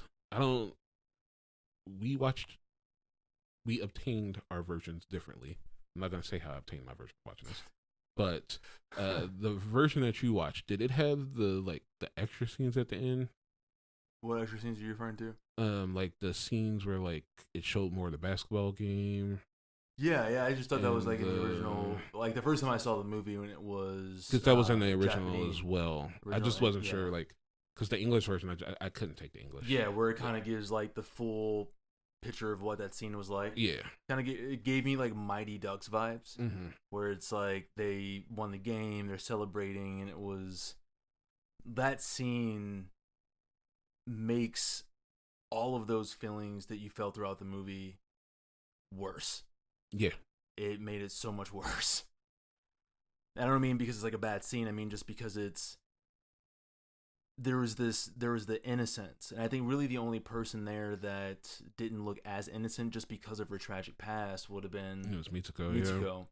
we obtained our versions differently. I'm not going to say how I obtained my version watching this. But the version that you watched, did it have the extra scenes at the end? What extra scenes are you referring to? Like the scenes where like it showed more of the basketball game. Yeah. I just thought that was like in the original. Like the first time I saw the movie when it was. Because that was in the original Japanese, as well. I just wasn't sure, like, because the English version, I couldn't take the English. Yeah, where it kind of gives like the full picture of what that scene was like. Yeah. It gave me like Mighty Ducks vibes, where it's like they won the game, they're celebrating, and it was that scene makes all of those feelings that you felt throughout the movie worse. Yeah. It made it so much worse. I don't mean because it's like a bad scene. I mean just because there was the innocence, and I think really the only person there that didn't look as innocent just because of her tragic past would have been it was Mitsuko. Yeah.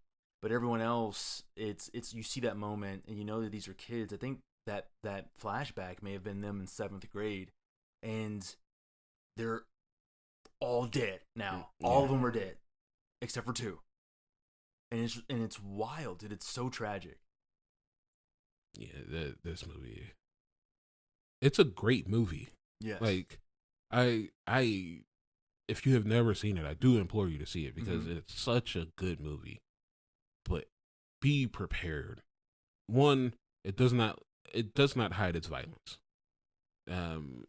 But everyone else, it's you see that moment and you know that these are kids. I think that flashback may have been them in 7th grade, and they're all dead now. Yeah. All of them are dead except for 2, and it's wild, dude. It's so tragic. Yeah, this movie. It's a great movie. Yes. Like, I, if you have never seen it, I do implore you to see it because it's such a good movie. But be prepared. One, it does not hide its violence.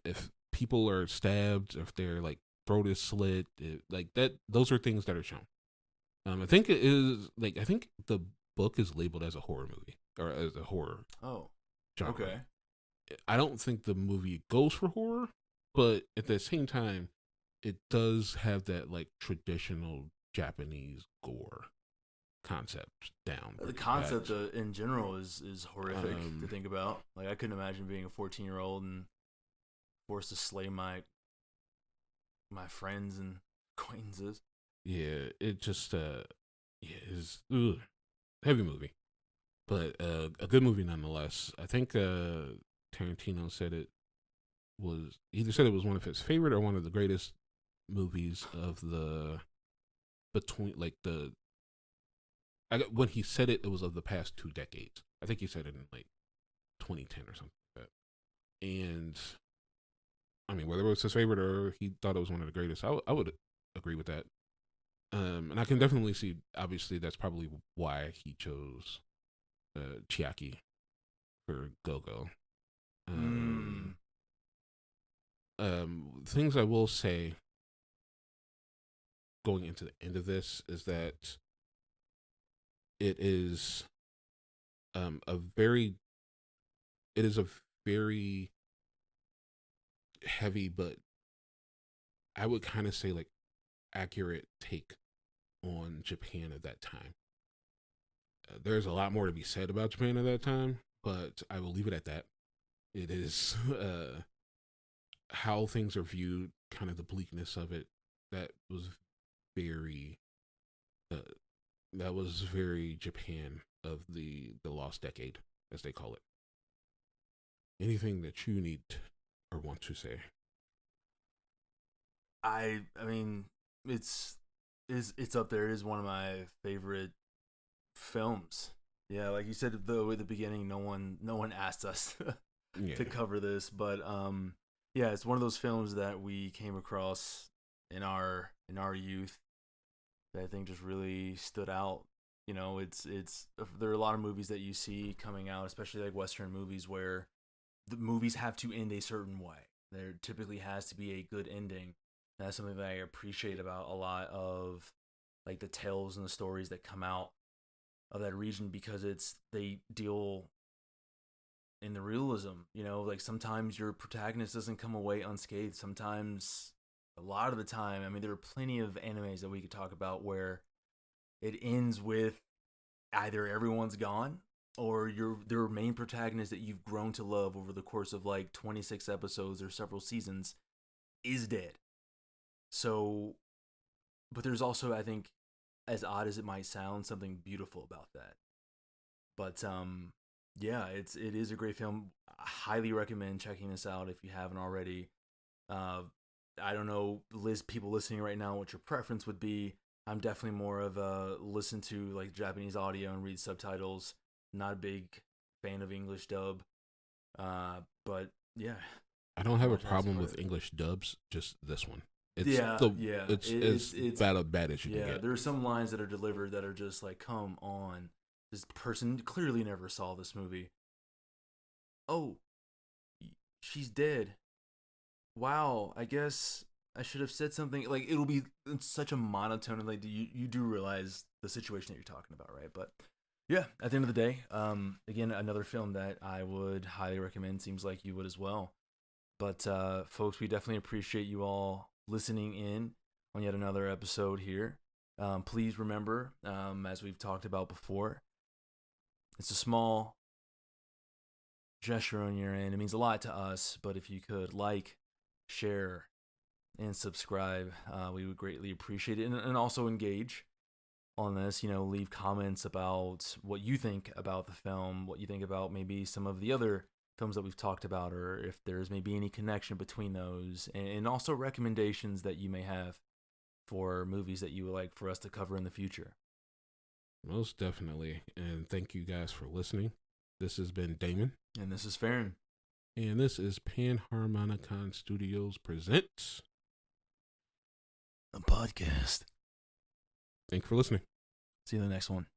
If people are stabbed, if their like throat is slit, like that, those are things that are shown. I think it is like I think the book is labeled as a horror movie or as a horror. Oh, genre. okay. I don't think the movie goes for horror, but at the same time, it does have that like traditional Japanese gore concept down. The concept in general is horrific to think about. Like I couldn't imagine being a 14-year-old and forced to slay my friends and acquaintances. Yeah, it just is heavy movie, but a good movie nonetheless. I think Tarantino said it was one of his favorite or one of the greatest movies of when he said it was of the past 2 decades. I think he said it in like 2010 or something like that. And I mean, whether it was his favorite or he thought it was one of the greatest, I would agree with that. And I can definitely see, obviously, that's probably why he chose Chiaki for Go-Go. Things I will say going into the end of this is that it is a very heavy, but I would kind of say like accurate take on Japan at that time. There's a lot more to be said about Japan at that time, but I will leave it at that. It is how things are viewed, kind of the bleakness of it. That was very Japan of the lost decade, as they call it. Anything that you need or want to say? I mean, it's up there. It is one of my favorite films. Yeah, like you said though at the beginning, no one asked us to cover this, but yeah, it's one of those films that we came across in our youth, that I think just really stood out. You know, there are a lot of movies that you see coming out, especially like Western movies, where the movies have to end a certain way. There typically has to be a good ending. And that's something that I appreciate about a lot of like the tales and the stories that come out of that region, because they deal in the realism. You know, like sometimes your protagonist doesn't come away unscathed. Sometimes, a lot of the time, I mean, there are plenty of animes that we could talk about where it ends with either everyone's gone or their main protagonist that you've grown to love over the course of like 26 episodes or several seasons is dead. So, but there's also, I think, as odd as it might sound, something beautiful about that. But yeah, it is a great film. I highly recommend checking this out if you haven't already. I don't know, people listening right now, what your preference would be. I'm definitely more of a listen to like Japanese audio and read subtitles. Not a big fan of English dub. But yeah. I don't have a problem with English dubs, just this one. It's it's bad as you can get. There are some lines that are delivered that are just like, come on. This person clearly never saw this movie. Oh, she's dead. Wow, I guess I should have said something. Like, it's such a monotone. Like, you do realize the situation that you're talking about, right? But yeah, at the end of the day, again, another film that I would highly recommend. Seems like you would as well. But folks, we definitely appreciate you all listening in on yet another episode here. Please remember, as we've talked about before, it's a small gesture on your end. It means a lot to us, but if you could like, share, and subscribe, we would greatly appreciate it. And also engage on this, you know, leave comments about what you think about the film, what you think about maybe some of the other films that we've talked about, or if there's maybe any connection between those, and also recommendations that you may have for movies that you would like for us to cover in the future. Most definitely. And thank you guys for listening. This has been Damon. And this is Farron. And this is Panharmonicon Studios Presents a podcast. Thank you for listening. See you in the next one.